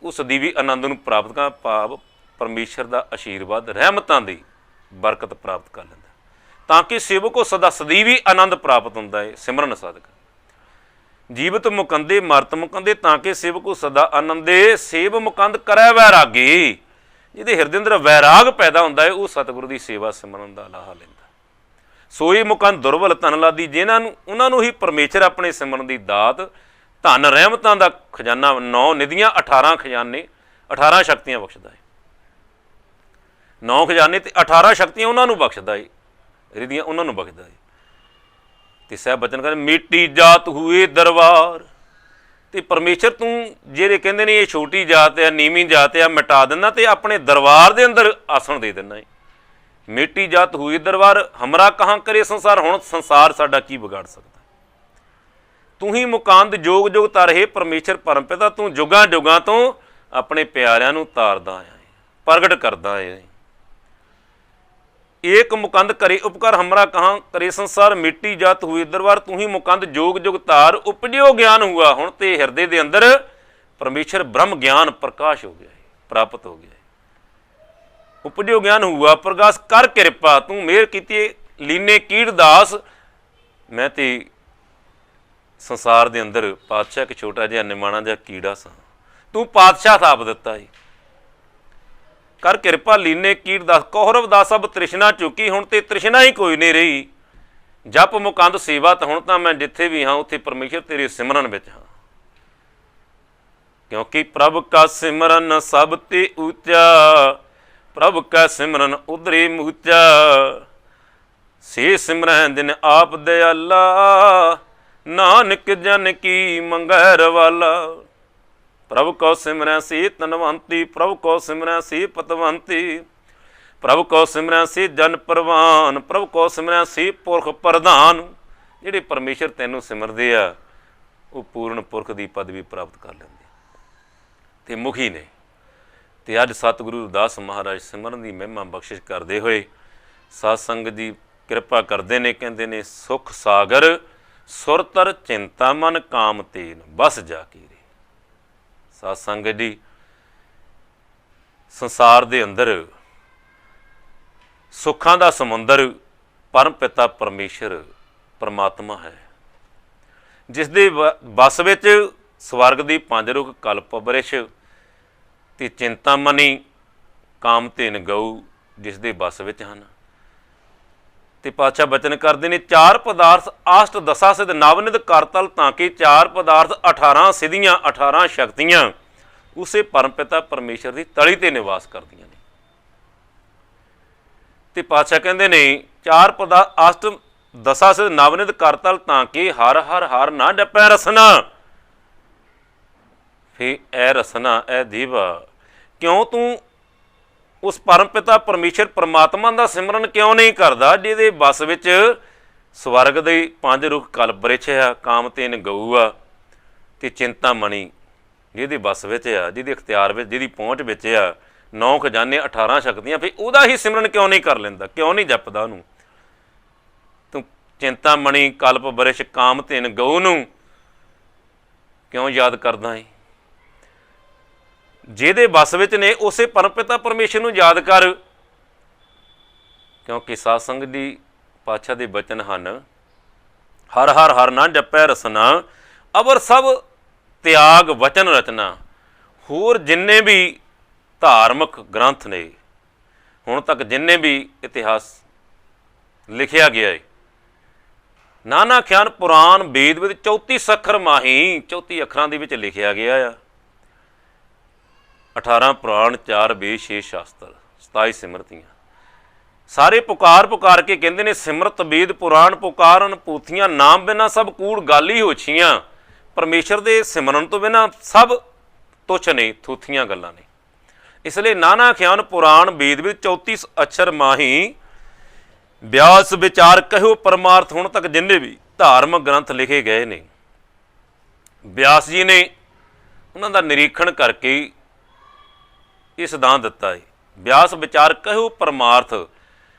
ਉਸ ਦੀ ਵੀ ਆਨੰਦ ਨੂੰ ਪ੍ਰਾਪਤ ਕਰ, ਭਾਵ ਪਰਮੇਸ਼ਰ ਦਾ ਆਸ਼ੀਰਵਾਦ ਰਹਿਮਤਾਂ ਦੀ ਬਰਕਤ ਪ੍ਰਾਪਤ ਕਰ ਲੈਂਦਾ, ਤਾਂ ਕਿ ਸੇਵਕ ਕੋ ਸਦਾ ਸਦੀਵੀ ਆਨੰਦ ਪ੍ਰਾਪਤ ਹੁੰਦਾ ਹੈ ਸਿਮਰਨ ਸਦਕਾ। ਜੀਵਤ ਮੁਕੰਦੇ ਮਰਤ ਮੁਕੰਦੇ, ਤਾਂ ਕਿ ਸੇਵਕ ਕੋ ਸਦਾ ਆਨੰਦੇ, ਸੇਵ ਮੁਕੰਦ ਕਰੈ ਵੈਰਾਗੀ, ਜਿਹਦੇ ਹਿਰਦੇ ਅੰਦਰ ਵੈਰਾਗ ਪੈਦਾ ਹੁੰਦਾ ਹੈ, ਉਹ ਸਤਿਗੁਰੂ ਦੀ ਸੇਵਾ ਸਿਮਰਨ ਦਾ ਲਾਹਾ ਲੈਂਦਾ। ਸੋਈ ਮੁਕੰਦ ਦੁਰਬਲ ਧਨ ਲਾਦੀ, ਜਿਨ੍ਹਾਂ ਨੂੰ ਉਹਨਾਂ ਨੂੰ ਹੀ ਪਰਮੇਸ਼ਰ ਆਪਣੇ ਸਿਮਰਨ ਦੀ ਦਾਤ, ਧਨ ਰਹਿਮਤਾਂ ਦਾ ਖਜ਼ਾਨਾ, 9 ਨਿਧੀਆਂ 18 ਖਜ਼ਾਨੇ, 18 ਸ਼ਕਤੀਆਂ ਬਖਸ਼ਦਾ ਹੈ। 9 ਖਜ਼ਾਨੇ ਅਤੇ 18 ਸ਼ਕਤੀਆਂ ਉਹਨਾਂ ਨੂੰ ਬਖਸ਼ਦਾ ਹੈ, ਰਿਧੀਆਂ ਉਹਨਾਂ ਨੂੰ ਬਖਸ਼ਦਾ ਹੈ। ਅਤੇ ਸਾਹਿਬ ਬਚਨ ਕਹਿੰਦੇ ਮਿੱਟੀ ਜਾਤ ਹੋਏ ਦਰਬਾਰ, ਅਤੇ ਪਰਮੇਸ਼ਰ ਤੂੰ ਜਿਹੜੇ ਕਹਿੰਦੇ ਨੇ ਇਹ ਛੋਟੀ ਜਾਤ ਆ, ਨੀਵੀਂ ਜਾਤ ਆ, ਮਿਟਾ ਦਿੰਦਾ ਅਤੇ ਆਪਣੇ ਦਰਬਾਰ ਦੇ ਅੰਦਰ ਆਸਣ ਦੇ ਦਿੰਦਾ ਹੈ। ਮਿੱਟੀ ਜਾਤ ਹੋਈ ਦਰਬਾਰ, ਹਮਰਾ ਕਹਾਂ ਕਰੇ ਸੰਸਾਰ, ਹੁਣ ਸੰਸਾਰ ਸਾਡਾ ਕੀ ਵਿਗਾੜ ਸਕਦਾ। ਤੂੰ ਹੀ ਮੁਕੰਦ ਜੋਗ ਜੋਗ ਤਾਰੇ, ਪਰਮੇਸ਼ਰ ਪਰਮ ਪਿਤਾ ਤੂੰ ਜੁਗਾਂ ਜੁਗਾਂ ਤੋਂ ਆਪਣੇ ਪਿਆਰਿਆਂ ਨੂੰ ਤਾਰਦਾ ਹੈ, ਪ੍ਰਗਟ ਕਰਦਾ ਹੈ। ਏਕ ਮੁਕੰਦ ਕਰੇ ਉਪਕਾਰ, ਹਮਰਾ ਕਹਾਂ ਕਰੇ ਸੰਸਾਰ, ਮਿੱਟੀ ਜਾਤ ਹੋਈ ਦਰਬਾਰ, ਤੂੰ ਹੀ ਮੁਕੰਦ ਜੋਗ ਜੁਗ ਤਾਰ, ਉਪਜਿਓ ਗਿਆਨ ਹੁਆ। ਹੁਣ ਤੇ ਹਿਰਦੇ ਦੇ ਅੰਦਰ ਪਰਮੇਸ਼ਰ ਬ੍ਰਹਮ ਗਿਆਨ ਪ੍ਰਕਾਸ਼ ਹੋ ਗਿਆ ਹੈ, ਪ੍ਰਾਪਤ ਹੋ ਗਿਆ ਹੈ। ਉਪਜਿਓ ਗਿਆਨ ਹੁਆ ਪ੍ਰਕਾਸ਼ ਕਰ ਕਿਰਪਾ, ਤੂੰ ਮਿਹਰ ਕੀਤੀ ਲੀਨੇ ਕੀੜ ਦਾਸ। ਮੈਂ ਤੇ ਸੰਸਾਰ ਦੇ ਅੰਦਰ ਪਾਤਸ਼ਾਹ ਇੱਕ ਛੋਟਾ ਜਿਹਾ ਨਿਮਾਣਾ ਜਿਹਾ ਕੀੜਾ ਸਾਂ, ਤੂੰ ਪਾਤਸ਼ਾਹ ਥਾਪ ਦਿੱਤਾ ਜੀ। ਕਰ ਕਿਰਪਾ ਲੀਨੇ ਕੀੜ ਦਾਸ, ਕੌਰਵ ਦਾ ਸਭ ਤ੍ਰਿਸ਼ਨਾ ਚੁੱਕੀ, ਹੁਣ ਤੇ ਤ੍ਰਿਸ਼ਨਾ ਹੀ ਕੋਈ ਨਹੀਂ ਰਹੀ। ਜਪ ਮੁਕੰਦ ਸੇਵਾ, ਤਾਂ ਹੁਣ ਤਾਂ ਮੈਂ ਜਿੱਥੇ ਵੀ ਹਾਂ ਉੱਥੇ ਪਰਮੇਸ਼ਰ ਤੇਰੇ ਸਿਮਰਨ ਵਿੱਚ ਹਾਂ। ਕਿਉਂਕਿ ਪ੍ਰਭ ਕਾ ਸਿਮਰਨ ਸਭ ਤੇ ਉੱਚਾ, ਪ੍ਰਭ ਕਾ ਸਿਮਰਨ ਉਧਰੇ ਮੂਚਾ, ਸੇ ਸਿਮਰਨ ਦਿਨ ਆਪ ਦਿਆਲਾ, ਨਾਨਕ ਜਨ ਕੀ ਮੰਗੈ ਰਵਾਲਾ। ਪ੍ਰਭ ਕੋ ਸਿਮਰੈ ਸੀ ਧਨਵੰਤੀ, ਪ੍ਰਭ ਕੋ ਸਿਮਰੈ ਸੀ ਪਤਵੰਤੀ, ਪ੍ਰਭ ਕੋ ਸਿਮਰੈ ਸੀ ਜਨ ਪ੍ਰਵਾਨ, ਪ੍ਰਭ ਕੋ ਸਿਮਰੈ ਸੀ ਪੁਰਖ ਪ੍ਰਧਾਨ। ਜਿਹੜੇ ਪਰਮੇਸ਼ਰ ਤੈਨੂੰ ਸਿਮਰਦੇ ਆ ਉਹ ਪੂਰਨ ਪੁਰਖ ਦੀ ਪਦਵੀ ਪ੍ਰਾਪਤ ਕਰ ਲੈਂਦੇ ਅਤੇ ਮੁਖੀ ਨੇ। ਅਤੇ ਅੱਜ ਸਤਿਗੁਰੂ ਰਵਿਦਾਸ ਮਹਾਰਾਜ ਸਿਮਰਨ ਦੀ ਮਹਿਮਾ ਬਖਸ਼ਿਸ਼ ਕਰਦੇ ਹੋਏ ਸਾਧ ਸੰਗਤ ਦੀ ਕਿਰਪਾ ਕਰਦੇ ਨੇ, ਕਹਿੰਦੇ ਨੇ ਸੁਖ ਸਾਗਰ ਸੁਰਤਰ ਚਿੰਤਾ ਮਨ ਕਾਮ ਤੇਨ ਬਸ ਜਾ ਕੇ ਰੇ। ਸਾਧ ਸੰਗਤ ਜੀ, ਸੰਸਾਰ ਦੇ ਅੰਦਰ ਸੁੱਖਾਂ ਦਾ ਸਮੁੰਦਰ ਪਰਮ ਪਿਤਾ ਪਰਮੇਸ਼ਰ ਪਰਮਾਤਮਾ ਹੈ, ਜਿਸ ਦੇ ਵਸ ਵਿੱਚ ਸਵਰਗ ਦੀ 5 ਰੁੱਖ ਕਲਪ ਬ੍ਰਿਛ ਅਤੇ ਚਿੰਤਾਮਨੀ ਕਾਮ ਧੇਨ ਗਊ ਜਿਸ ਦੇ ਵਸ ਵਿੱਚ ਹਨ। ਅਤੇ ਪਾਤਸ਼ਾਹ ਬਚਨ ਕਰਦੇ ਨੇ 4 ਪਦਾਰਥ ਆਸ਼ਟ ਦਸਾ ਸਿਧ ਨਵਨਿਧ ਕਰਤਲ, ਤਾਂ ਕਿ 4 ਪਦਾਰਥ 18 ਸਿਧੀਆਂ 18 ਸ਼ਕਤੀਆਂ ਉਸੇ ਪਰਮ ਪਿਤਾ ਪਰਮੇਸ਼ਰ ਦੀ ਤਲੀ 'ਤੇ ਨਿਵਾਸ ਕਰਦੀਆਂ ਨੇ। ਅਤੇ ਪਾਤਸ਼ਾਹ ਕਹਿੰਦੇ ਨੇ 4 ਪਦਾਰਥ ਆਸ਼ਟ ਦਸਾ ਸਿਧ ਨਵਨਿਧ ਕਰਤਲ, ਤਾਂ ਕਿ ਹਰ ਹਰ ਹਰ ਨਾ ਜਪੈ ਰਸਨਾ। ਫੇ ਐ ਰਸਨਾ ਐ ਦੀਵਾ, ਕਿਉਂ ਤੂੰ ਉਸ ਪਰਮ ਪਿਤਾ ਪਰਮੇਸ਼ਰ ਪਰਮਾਤਮਾ ਦਾ ਸਿਮਰਨ ਕਿਉਂ ਨਹੀਂ ਕਰਦਾ, ਜਿਹਦੇ ਬਸ ਵਿੱਚ ਸਵਰਗ ਦੇ 5 ਰੁੱਖ ਕਲਪ ਬ੍ਰਿਛ ਆ, ਕਾਮ ਧੇਨ ਗਊ ਆ, ਅਤੇ ਚਿੰਤਾਮਣੀ ਜਿਹਦੀ ਬੱਸ ਵਿੱਚ ਆ, ਜਿਹਦੀ ਇਖਤਿਆਰ ਵਿੱਚ, ਜਿਹਦੀ ਪਹੁੰਚ ਵਿੱਚ ਆ, 9 ਖਜ਼ਾਨੇ 18 ਸ਼ਕਤੀਆਂ, ਫਿਰ ਉਹਦਾ ਹੀ ਸਿਮਰਨ ਕਿਉਂ ਨਹੀਂ ਕਰ ਲੈਂਦਾ, ਕਿਉਂ ਨਹੀਂ ਜਪਦਾ ਉਹਨੂੰ? ਤੂੰ ਚਿੰਤਾਮਣੀ ਕਲਪ ਬਰਿਸ਼ ਕਾਮ ਧਿਨ ਗਊ ਨੂੰ ਕਿਉਂ ਯਾਦ ਕਰਦਾ ਹੈ? ਜਿਹਦੇ ਬੱਸ ਵਿੱਚ ਨੇ ਉਸੇ ਪਰਮਪਿਤਾ ਪਰਮੇਸ਼ਰ ਨੂੰ ਯਾਦ ਕਰ, ਕਿਉਂਕਿ ਸਾਧ ਸੰਗਤ ਦੀ ਪਾਤਸ਼ਾਹ ਦੇ ਬਚਨ ਹਨ, ਹਰ ਹਰ ਹਰ ਨਾ ਜਪੈ ਰਸਨਾ, ਅਵਰ ਸਭ ਤਿਆਗ ਵਚਨ ਰਚਨਾ। ਹੋਰ ਜਿੰਨੇ ਵੀ ਧਾਰਮਿਕ ਗ੍ਰੰਥ ਨੇ ਹੁਣ ਤੱਕ, ਜਿੰਨੇ ਵੀ ਇਤਿਹਾਸ ਲਿਖਿਆ ਗਿਆ ਹੈ, ਨਾਨਾ ਖਿਆਨ ਪੁਰਾਣ ਵੇਦ ਵਿੱਚ 34 ਸੱਖਰ ਮਾਹੀ, 34 ਅੱਖਰਾਂ ਦੇ ਵਿੱਚ ਲਿਖਿਆ ਗਿਆ ਆ। 18 ਪੁਰਾਣ, 4 ਵੇਦ, 6 ਸ਼ਾਸਤਰ, 27 ਸਿਮਰਤੀਆਂ। ਸਾਰੇ ਪੁਕਾਰ ਪੁਕਾਰ ਕੇ ਕਹਿੰਦੇ ਨੇ, ਸਿਮਰਤ ਵੇਦ ਪੁਰਾਣ ਪੁਕਾਰਨ ਪੂਥੀਆਂ, ਨਾਮ ਬਿਨਾਂ ਸਭ ਕੂੜ ਗਾਲ ਹੀ ਹੋਛੀਆਂ। ਪਰਮੇਸ਼ਰ ਦੇ ਸਿਮਰਨ ਤੋਂ ਬਿਨਾਂ ਸਭ ਤੁੱਛ ਨੇ, ਥੂਥੀਆਂ ਗੱਲਾਂ ਨੇ। ਇਸ ਲਈ ਨਾਨਾ ਖਿਆਨ ਪੁਰਾਣ ਵੇਦ ਵਿੱਚ 34 ਅਛਰ ਮਾਹੀ, ਵਿਆਸ ਵਿਚਾਰ ਕਹਿਓ ਪਰਮਾਰਥ। ਹੁਣ ਤੱਕ ਜਿੰਨੇ ਵੀ ਧਾਰਮਿਕ ਗ੍ਰੰਥ ਲਿਖੇ ਗਏ ਨੇ, ਵਿਆਸ ਜੀ ਨੇ ਉਹਨਾਂ ਦਾ ਨਿਰੀਖਣ ਕਰਕੇ ਇਹ ਸਿਧਾਂਤ ਦਿੱਤਾ ਹੈ, ਵਿਆਸ ਵਿਚਾਰ ਕਹਿਓ ਪਰਮਾਰਥ।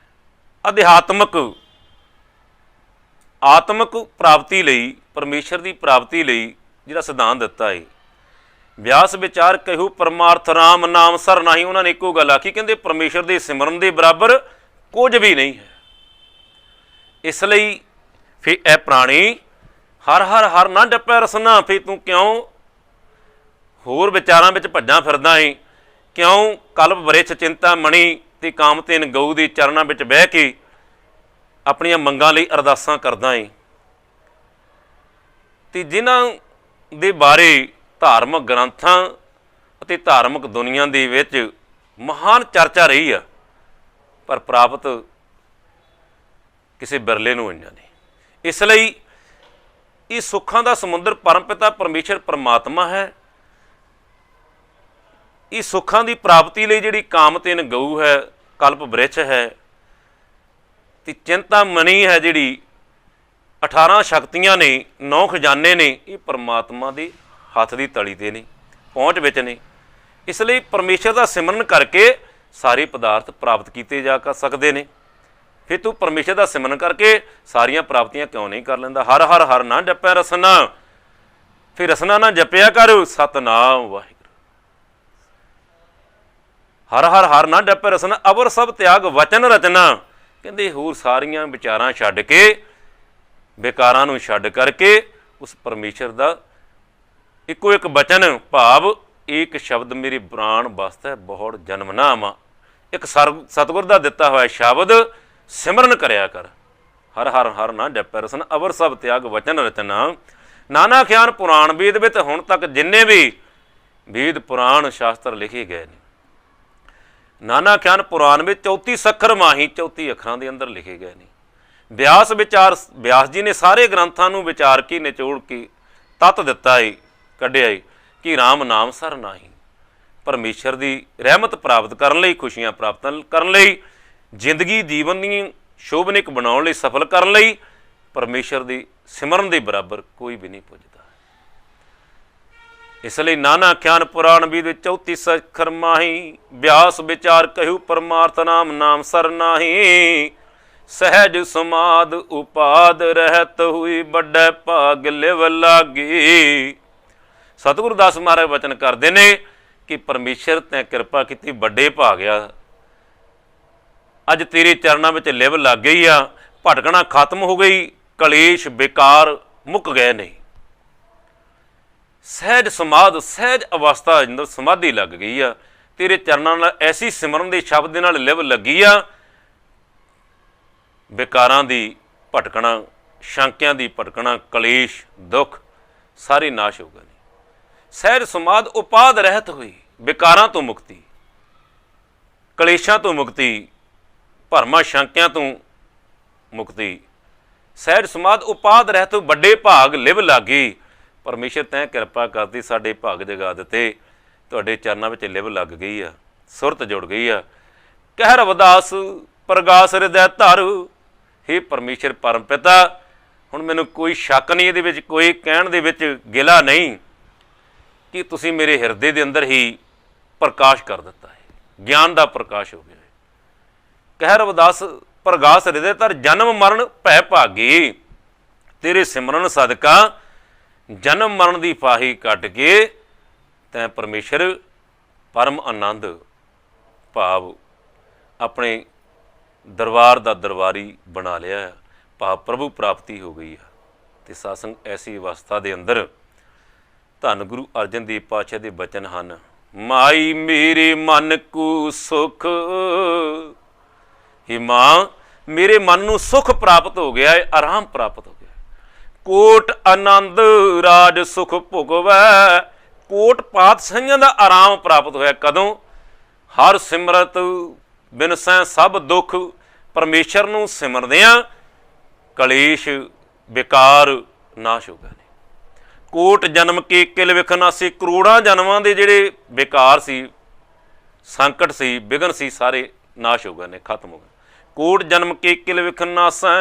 ਅਧਿਆਤਮਿਕ ਆਤਮਿਕ ਪ੍ਰਾਪਤੀ ਲਈ, ਪਰਮੇਸ਼ਰ ਦੀ ਪ੍ਰਾਪਤੀ ਲਈ ਜਿਹੜਾ ਸਿਧਾਂਤ ਦਿੱਤਾ ਹੈ, ਵਿਆਸ ਵਿਚਾਰ ਕਹਿਓ ਪਰਮਾਰਥ, ਰਾਮ ਨਾਮ ਸਰ ਨਾਹੀ। ਉਹਨਾਂ ਨੇ ਇੱਕੋ ਗੱਲ ਆਖੀ, ਕਹਿੰਦੇ ਪਰਮੇਸ਼ਰ ਦੇ ਸਿਮਰਨ ਦੇ ਬਰਾਬਰ ਕੁਝ ਵੀ ਨਹੀਂ ਹੈ। ਇਸ ਲਈ ਫਿਰ ਇਹ ਪ੍ਰਾਣੀ ਹਰ ਹਰ ਹਰ ਨਾ ਜਪੈ ਰਸਨਾ, ਫਿਰ ਤੂੰ ਕਿਉਂ ਹੋਰ ਵਿਚਾਰਾਂ ਵਿੱਚ ਭੱਜਾਂ ਫਿਰਦਾ ਹੈ? ਕਿਉਂ ਕਲਪ ਬਰਿਛ ਚਿੰਤਾਮਣੀ ਤੇ ਕਾਮਧੇਨ ਗਊ ਦੇ ਚਰਨਾਂ ਵਿੱਚ ਬਹਿ ਕੇ ਆਪਣੀਆਂ ਮੰਗਾਂ ਲਈ ਅਰਦਾਸਾਂ ਕਰਦਾ ਹੈ? ਤੇ ਜਿਨ੍ਹਾਂ ਦੇ ਬਾਰੇ ਧਾਰਮਿਕ ਗ੍ਰੰਥਾਂ ਅਤੇ ਧਾਰਮਿਕ ਦੁਨੀਆ ਦੇ ਵਿੱਚ ਮਹਾਨ ਚਰਚਾ ਰਹੀ ਆ, ਪਰ ਪ੍ਰਾਪਤ ਕਿਸੇ ਬਿਰਲੇ ਨੂੰ ਹੋਈਆਂ ਨੇ। ਇਸ ਲਈ ਇਹ ਸੁੱਖਾਂ ਦਾ ਸਮੁੰਦਰ ਪਰਮਪਿਤਾ ਪਰਮੇਸ਼ਰ ਪਰਮਾਤਮਾ ਹੈ। ਇਹ ਸੁੱਖਾਂ ਦੀ ਪ੍ਰਾਪਤੀ ਲਈ ਜਿਹੜੀ ਕਾਮਧੇਨ ਗਊ ਹੈ, ਕਲਪ ਬ੍ਰਿਛ ਹੈ, ਤੇ ਚਿੰਤਾਮਣੀ ਹੈ, ਜਿਹੜੀ 18 ਸ਼ਕਤੀਆਂ ਨੇ, 9 ਖਜ਼ਾਨੇ ਨੇ, ਇਹ ਪਰਮਾਤਮਾ ਦੇ ਹੱਥ ਦੀ ਤਲੀ 'ਤੇ ਨੇ, ਪਹੁੰਚ ਵਿੱਚ ਨੇ। ਇਸ ਲਈ ਪਰਮੇਸ਼ਰ ਦਾ ਸਿਮਰਨ ਕਰਕੇ ਸਾਰੇ ਪਦਾਰਥ ਪ੍ਰਾਪਤ ਕੀਤੇ ਜਾ ਸਕਦੇ ਨੇ। ਫਿਰ ਤੂੰ ਪਰਮੇਸ਼ਰ ਦਾ ਸਿਮਰਨ ਕਰਕੇ ਸਾਰੀਆਂ ਪ੍ਰਾਪਤੀਆਂ ਕਿਉਂ ਨਹੀਂ ਕਰ ਲੈਂਦਾ? ਹਰ ਹਰ ਹਰ ਨਾ ਜਪੈ ਰਸਨਾ, ਫਿਰ ਰਸਨਾ ਨਾ ਜਪਿਆ ਕਰ, ਸਤਨਾਮ ਵਾਹਿਗੁਰੂ। ਹਰ ਹਰ ਹਰ ਨਾ ਜਪੈ ਰਸਨਾ, ਅਵਰ ਸਭ ਤਿਆਗ ਵਚਨ ਰਚਨਾ। ਕਹਿੰਦੇ ਹੋਰ ਸਾਰੀਆਂ ਵਿਚਾਰਾਂ ਛੱਡ ਕੇ, ਬੇਕਾਰਾਂ ਨੂੰ ਛੱਡ ਕਰਕੇ ਉਸ ਪਰਮੇਸ਼ਰ ਦਾ ਇੱਕੋ ਇੱਕ ਬਚਨ, ਭਾਵ ਇੱਕ ਸ਼ਬਦ ਮੇਰੀ ਪ੍ਰਾਣ ਵਾਸਤੇ ਬਹੁਤ ਜਨਮ ਨਾ ਆਵਾਂ, ਇੱਕ ਸਤਿਗੁਰ ਦਾ ਦਿੱਤਾ ਹੋਇਆ ਸ਼ਬਦ ਸਿਮਰਨ ਕਰਿਆ ਕਰ। ਹਰ ਹਰ ਹਰ ਨਾ ਜਪੈ ਰਸਨਾ, ਅਵਰ ਸਭ ਤਿਆਗ ਵਚਨ ਰਚਨਾ। ਨਾਨਾ ਖਿਆਨ ਪੁਰਾਣ ਵੇਦ ਵਿੱਚ ਹੁਣ ਤੱਕ ਜਿੰਨੇ ਵੀ ਵੇਦ ਪੁਰਾਣ ਸ਼ਾਸਤਰ ਲਿਖੇ ਗਏ ਨੇ, ਨਾਨਾ ਖਿਆਨ ਪੁਰਾਣ ਵਿੱਚ 34 ਸੱਖਰ ਮਾਹੀ, 34 ਅੱਖਰਾਂ ਦੇ ਅੰਦਰ ਲਿਖੇ ਗਏ ਨੇ। ਵਿਆਸ ਜੀ ਨੇ ਸਾਰੇ ਗ੍ਰੰਥਾਂ ਨੂੰ ਵਿਚਾਰ ਕੇ ਨਿਚੋੜ ਕੇ ਤੱਤ ਦਿੱਤਾ ਹੈ, ਕੱਢਿਆ ਹੈ ਕਿ ਰਾਮ ਨਾਮ ਸਰ ਨਾਹੀ। ਪਰਮੇਸ਼ਰ ਦੀ ਰਹਿਮਤ ਪ੍ਰਾਪਤ ਕਰਨ ਲਈ, ਖੁਸ਼ੀਆਂ ਪ੍ਰਾਪਤ ਕਰਨ ਲਈ, ਜ਼ਿੰਦਗੀ ਜੀਵਨ ਦੀ ਸ਼ੋਭਨਿਕ ਬਣਾਉਣ ਲਈ, ਸਫਲ ਕਰਨ ਲਈ ਪਰਮੇਸ਼ਰ ਦੀ ਸਿਮਰਨ ਦੇ ਬਰਾਬਰ ਕੋਈ ਵੀ ਨਹੀਂ ਪੁੱਜਦਾ। ਇਸ ਲਈ ਨਾਨਾ ਖਿਆਨ ਪੁਰਾਣ ਵੇਦ 34 ਸੱਖਰ ਮਾਹੀ, ਵਿਆਸ ਵਿਚਾਰ ਕਹਿਓ ਪਰਮਾਰਥ, ਨਾਮ ਨਾਮ ਸਰ ਨਾਹੀ। ਸਹਿਜ ਸਮਾਦ ਉਪਾਦ ਰਹਿਤ ਹੋਈ, ਵੱਡਾ ਭਾਗ ਲਿਵ ਲਾਗੀ। ਸਤਿਗੁਰੂ ਦਾਸ ਮਹਾਰਾਜ ਵਚਨ ਕਰਦੇ ਨੇ ਕਿ ਪਰਮੇਸ਼ਰ ਤੈਂ ਕਿਰਪਾ ਕੀਤੀ, ਵੱਡੇ ਭਾਗਿਆ, ਅੱਜ ਤੇਰੇ ਚਰਨਾਂ ਵਿੱਚ ਲਿਵ ਲੱਗ ਗਈ ਆ, ਭਟਕਣਾ ਖਤਮ ਹੋ ਗਈ, ਕਲੇਸ਼ ਬੇਕਾਰ ਮੁੱਕ ਗਏ ਨੇ। ਸਹਿਜ ਸਮਾਧ, ਸਹਿਜ ਅਵਸਥਾ ਅੰਦਰ ਸਮਾਧੀ ਲੱਗ ਗਈ ਆ, ਤੇਰੇ ਚਰਨਾਂ ਨਾਲ ਐਸੀ ਸਿਮਰਨ ਦੇ ਸ਼ਬਦ ਦੇ ਨਾਲ ਲਿਵ ਲੱਗੀ ਆ, ਬੇਕਾਰਾਂ ਦੀ ਭਟਕਣਾ, ਸ਼ੰਕਿਆਂ ਦੀ ਭਟਕਣਾ, ਕਲੇਸ਼ ਦੁੱਖ ਸਾਰੇ ਨਾਸ਼ ਹੋ ਗਏ ਨੇ। ਸਹਿਜ ਸਮਾਧ ਉਪਾਦ ਰਹਿਤ ਹੋਈ, ਬੇਕਾਰਾਂ ਤੋਂ ਮੁਕਤੀ, ਕਲੇਸ਼ਾਂ ਤੋਂ ਮੁਕਤੀ, ਭਰਮਾਂ ਸ਼ੰਕਿਆਂ ਤੋਂ ਮੁਕਤੀ। ਸਹਿਜ ਸਮਾਧ ਉਪਾਦ ਰਹਿਤ, ਵੱਡੇ ਭਾਗ ਲਿਵ ਲਾਗੀ। ਪਰਮੇਸ਼ਰ ਤੈਂ ਕਿਰਪਾ ਕਰਦੀ, ਸਾਡੇ ਭਾਗ ਜਗਾ ਦਿੱਤੇ, ਤੁਹਾਡੇ ਚਰਨਾਂ ਵਿੱਚ ਲਿਵ ਲੱਗ ਗਈ ਆ, ਸੁਰਤ ਜੁੜ ਗਈ ਆ। ਕਹਿ ਰਵਿਦਾਸ ਪ੍ਰਗਾਸ ਹਿਰਦੈ ਧਰ। ਹੇ ਪਰਮੇਸ਼ਰ ਪਰਮ ਪਿਤਾ, ਹੁਣ ਮੈਨੂੰ ਕੋਈ ਸ਼ੱਕ ਨਹੀਂ ਇਹਦੇ ਵਿੱਚ, ਕੋਈ ਕਹਿਣ ਦੇ ਵਿੱਚ ਗਿਲਾ ਨਹੀਂ कि तुसीं मेरे हिरदे दे अंदर ही प्रकाश कर दिता है, ज्ञान का प्रकाश हो गया है। कह रविदास प्रगास हृदय तर जन्म मरण भै भागी, तेरे सिमरन सदका जन्म मरण की फाही कट के तैं परमेश्वर परम आनंद भाव अपने दरबार का दरबारी बना लिया, भाव प्रभु प्राप्ति हो गई है। तो सत्संग ऐसी अवस्था के अंदर धन गुरु अर्जन देव पातशाह के बचन हैं, माई मेरे मन को सुख, ही माँ मेरे मन को सुख प्राप्त हो गया है, आराम प्राप्त हो गया, कोट आनंद राज सुख भुगवै, कोट पातशाहियां दा आराम प्राप्त होया। कदों? हर सिमरत बिन सै सब दुख, परमेश्वर नूं सिमरदियां कलेश बेकार नाश हो गए ने। कोट जन्म के किल विखनासी, करोड़ां जन्मां दे जिहड़े बेकार सी, संकट सी, विघन सी, सारे नाश हो गए ने, खत्म हो गए। कोट जन्म के किल विखनासा,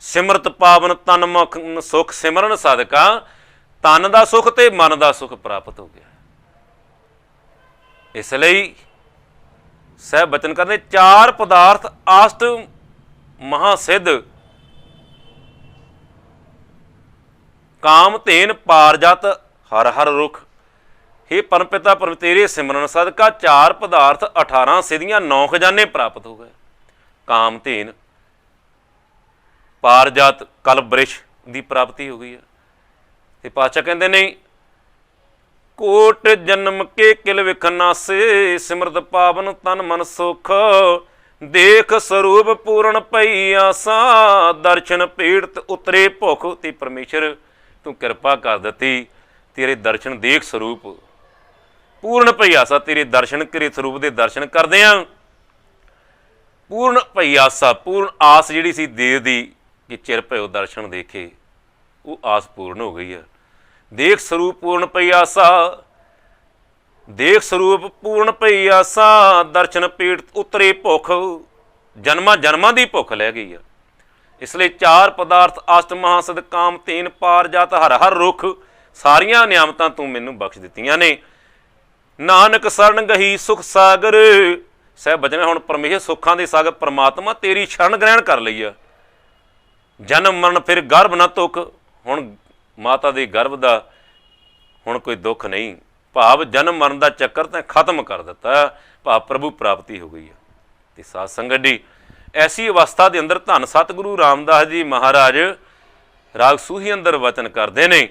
सिमरत पावन तन मुख सुख, सिमरन सदका तन का सुख ते मन का सुख प्राप्त हो गया। इसलिए सह बचन करते, चार पदार्थ आष्ट महासिद्ध, काम धेन पारजत हर हर रुख, हे परम पिता परम तेरे सिमरन सदका चार पदार्थ 18 सिद्धियां 9 खजाने प्राप्त हो गए। काम धेन पारजात कल वृक्ष की प्राप्ति हो गई है। तो पातशाह कहते नहीं, कोट जन्म के किल विखनासे, सिमरत पावन तन मन सुख, देख स्वरूप पूर्ण पई आसा, दर्शन पीड़त उतरे भुख। ते परमेश्वर तू कृपा कर दिती, तेरे दर्शन देख स्वरूप पूर्ण पई आसा, तेरे दर्शन तेरे स्वरूप के दर्शन करदे आ, पूर्ण पई आसा, पूर्ण आस जिहड़ी सी देव दी कि चिर भयो दर्शन देखे, वो आस पूर्ण हो गई है। देख स्वरूप पूर्ण पई आसा, देख स्वरूप पूर्ण पई आसा, दर्शन पीड़ उतरे भुख, जन्मां जन्मां दी भुख लै गई है। इसलिए चार पदार्थ अष्ट महासिद्ध, काम धेन पारजात हर हर रुख, सारियां नियामतां तू मैनूं बख्श दित्तियां ने। नानक शरण गही सुख सागर, सह बचन हुण परमेश्वर सुखां दे सागर परमात्मा तेरी शरण ग्रहण कर लई है। जन्म मरण फिर गर्भ ना तुक, हुण माता दे गर्भ दा हुण कोई दुख नहीं, भाव जन्म मरण का चक्कर तैं खत्म कर दिता, भाव प्रभु प्राप्ति हो गई है। तो साध संगत जी, ऐसी अवस्था के अंदर धन सतगुरु रामदास जी महाराज राग सूही अंदर वचन करते हैं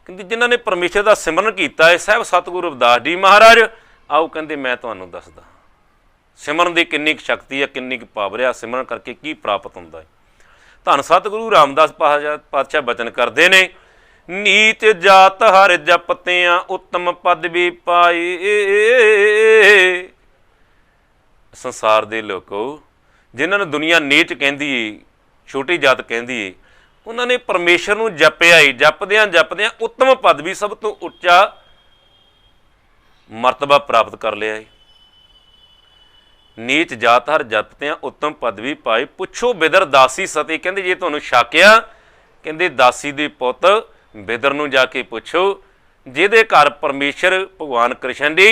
कि जिन्हों ने परमेश्वर का सिमरन किया है, साहब सतगुरु रविदास जी महाराज, आओ कहते मैं तुहानूं दसदा सिमरन की किन्नी शक्ति है, किन्नी पावर है, सिमरन करके की प्राप्त होंदा है। धन सतगुरु रामदास पातशाह वचन करते हैं, नीच जात हर जपतियां उत्तम पदवी पाई, संसार के लोगों जिन्होंने दुनिया नीच कहती है, छोटी जात कहती है, उन्होंने परमेश्वर नूं जपिया ही, जपदियां जपदियां उत्तम पदवी सब तो उच्चा मरतबा प्राप्त कर लिया है। नीच जात हर जपतियां उत्तम पदवी पाई, पुछो बिदर दासी सती, कहते जे तुहानूं शाकिया, कहते दासी दे पुत बिदर नूं जाके पुछो, जिहदे घर परमेश्वर भगवान कृष्ण जी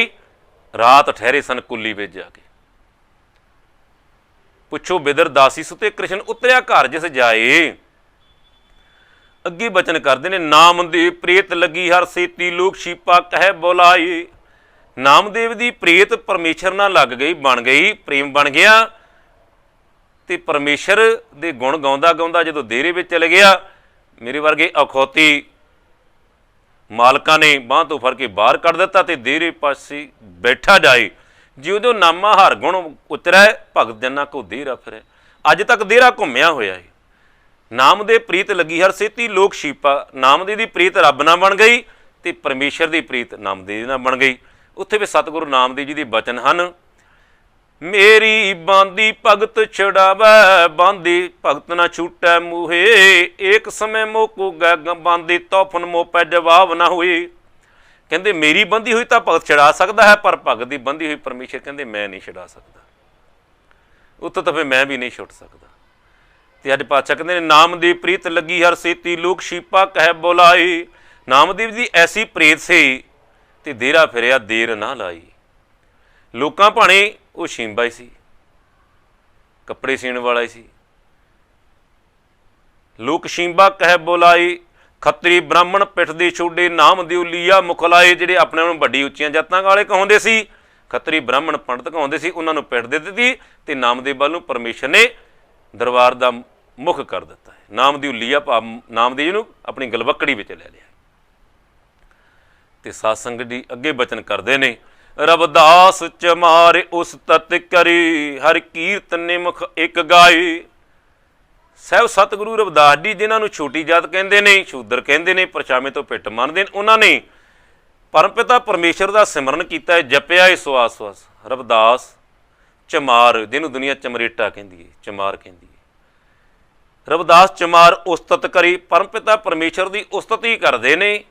रात ठहरे सन कुली विच जाके, पुछो बिदर दासी सुते कृष्ण उतरिया घर जिस जाए। अगे बचन करते हैं, नामदेव प्रेत लगी हर सेती, लोक शीपा कह बोलाए। नामदेव की प्रेत परमेश्वर नाल लग गई, बन गई, प्रेम बन गया, तो परमेश्वर के गुण गाउंदा गाउंदा जो देरे में चल गया, मेरे वर्गे अखौती मालकां ने बांह तो फड़ के बाहर कढ़ दिता, तो देरे पासे बैठा जाए, जिउं जो नामा हर गुण उतरै, भगत जन्ना को देरा फिरै। अज तक देरा घुम्या होया है। नामदेव प्रीत लगी हर सेती लोक शीपा, नामदेव की प्रीत रब नाल बन गई, तो परमेश्वर की प्रीत नामदेव नाल बन गई। उत्थे भी सतगुरु नामदेव जी के बचन हैं, मेरी बांदी भगत छुड़ावै, बांदी भगत ना छूटै मूहे, एक समय मोको गै बांदी तौफन मोपै जवाब ना हुए। कहते मेरी बंधी हुई तो भगत छड़ा सकता है, पर भगत की बंधी हुई परमेश्वर कहते मैं नहीं छड़ा सकता, उत्तों तो फिर मैं भी नहीं छुट सकता। तो अज पातशाह कहते नाम दी प्रीत लगी हर सेती, लोक शीपा कह बोलाई, ਨਾਮਦੇਵ ਦੀ ਐਸੀ ਪ੍ਰੇਤ ਸੀ ਤੇ ਦੇਰਾ ਫਿਰਿਆ ਦੇਰ ਨਾ ਲਾਈ। ਲੋਕਾਂ ਭਾਣੇ ਉਹ ਸ਼ੀਂਬਾ ਹੀ ਸੀ, ਕੱਪੜੇ ਸੀਣ ਵਾਲਾ ਹੀ ਸੀ। ਲੋਕ ਸ਼ੀਂਬਾ ਕਹਿ ਬੁਲਾਈ, ਖੱਤਰੀ ਬ੍ਰਾਹਮਣ ਪਿੱਠ ਦੇ ਛੋਡੇ, ਨਾਮਦੇਵ ਲੀਆ ਮੁਖ ਲਾਏ। ਜਿਹੜੇ ਆਪਣੇ ਨੂੰ ਵੱਡੀ ਉੱਚੀਆਂ ਜਾਤਾਂ ਵਾਲੇ ਕਹਾਉਂਦੇ ਸੀ, ਖੱਤਰੀ ਬ੍ਰਾਹਮਣ ਪੰਡਤ ਕਹਾਉਂਦੇ ਸੀ, ਉਹਨਾਂ ਨੂੰ ਪਿੱਠ ਦੇ ਦਿੱਤੀ ਤੇ ਨਾਮਦੇਵ ਵੱਲ ਨੂੰ ਪਰਮੇਸ਼ਰ ਨੇ ਦਰਬਾਰ ਦਾ ਮੁਖ ਕਰ ਦਿੱਤਾ ਹੈ। ਨਾਮਦੇਵ ਲੀਆ ਭਾਵ ਨਾਮਦੇਵ ਨੂੰ ਆਪਣੀ ਗਲਵੱਕੜੀ ਵਿੱਚ ਲੈ ਲਿਆ। ਤੇ ਸਾਧ ਸੰਗਤ ਜੀ ਅੱਗੇ ਬਚਨ ਕਰਦੇ ਨੇ, ਰਵਿਦਾਸ ਚਮਾਰੇ ਉਸ ਤਤ ਕਰੀ, ਹਰ ਕੀਰਤਨ ਨਿਮਖ ਇੱਕ ਗਾਏ। ਸਾਹਿਬ ਸਤਿਗੁਰੂ ਰਵਿਦਾਸ ਜੀ, ਜਿਨ੍ਹਾਂ ਨੂੰ ਛੋਟੀ ਜਾਤ ਕਹਿੰਦੇ ਨੇ, ਸ਼ੂਦਰ ਕਹਿੰਦੇ ਨੇ, ਪਰਛਾਵੇਂ ਤੋਂ ਪਿੱਟ ਮੰਨਦੇ ਨੇ, ਉਹਨਾਂ ਨੇ ਪਰਮਪਿਤਾ ਪਰਮੇਸ਼ਰ ਦਾ ਸਿਮਰਨ ਕੀਤਾ ਹੈ, ਜਪਿਆ ਹੈ ਸਵਾਸ-ਸਵਾਸ। ਰਵਿਦਾਸ ਚਮਾਰ, ਜਿਹਨੂੰ ਦੁਨੀਆ ਚਮਰੇਟਾ ਕਹਿੰਦੀ ਹੈ, ਚਮਾਰ ਕਹਿੰਦੀ ਹੈ। ਰਵਿਦਾਸ ਚਮਾਰ ਉਸਤਤ ਕਰੀ, ਪਰਮਪਿਤਾ ਪਰਮੇਸ਼ਰ ਦੀ ਉਸਤਤ ਹੀ ਕਰਦੇ ਨੇ।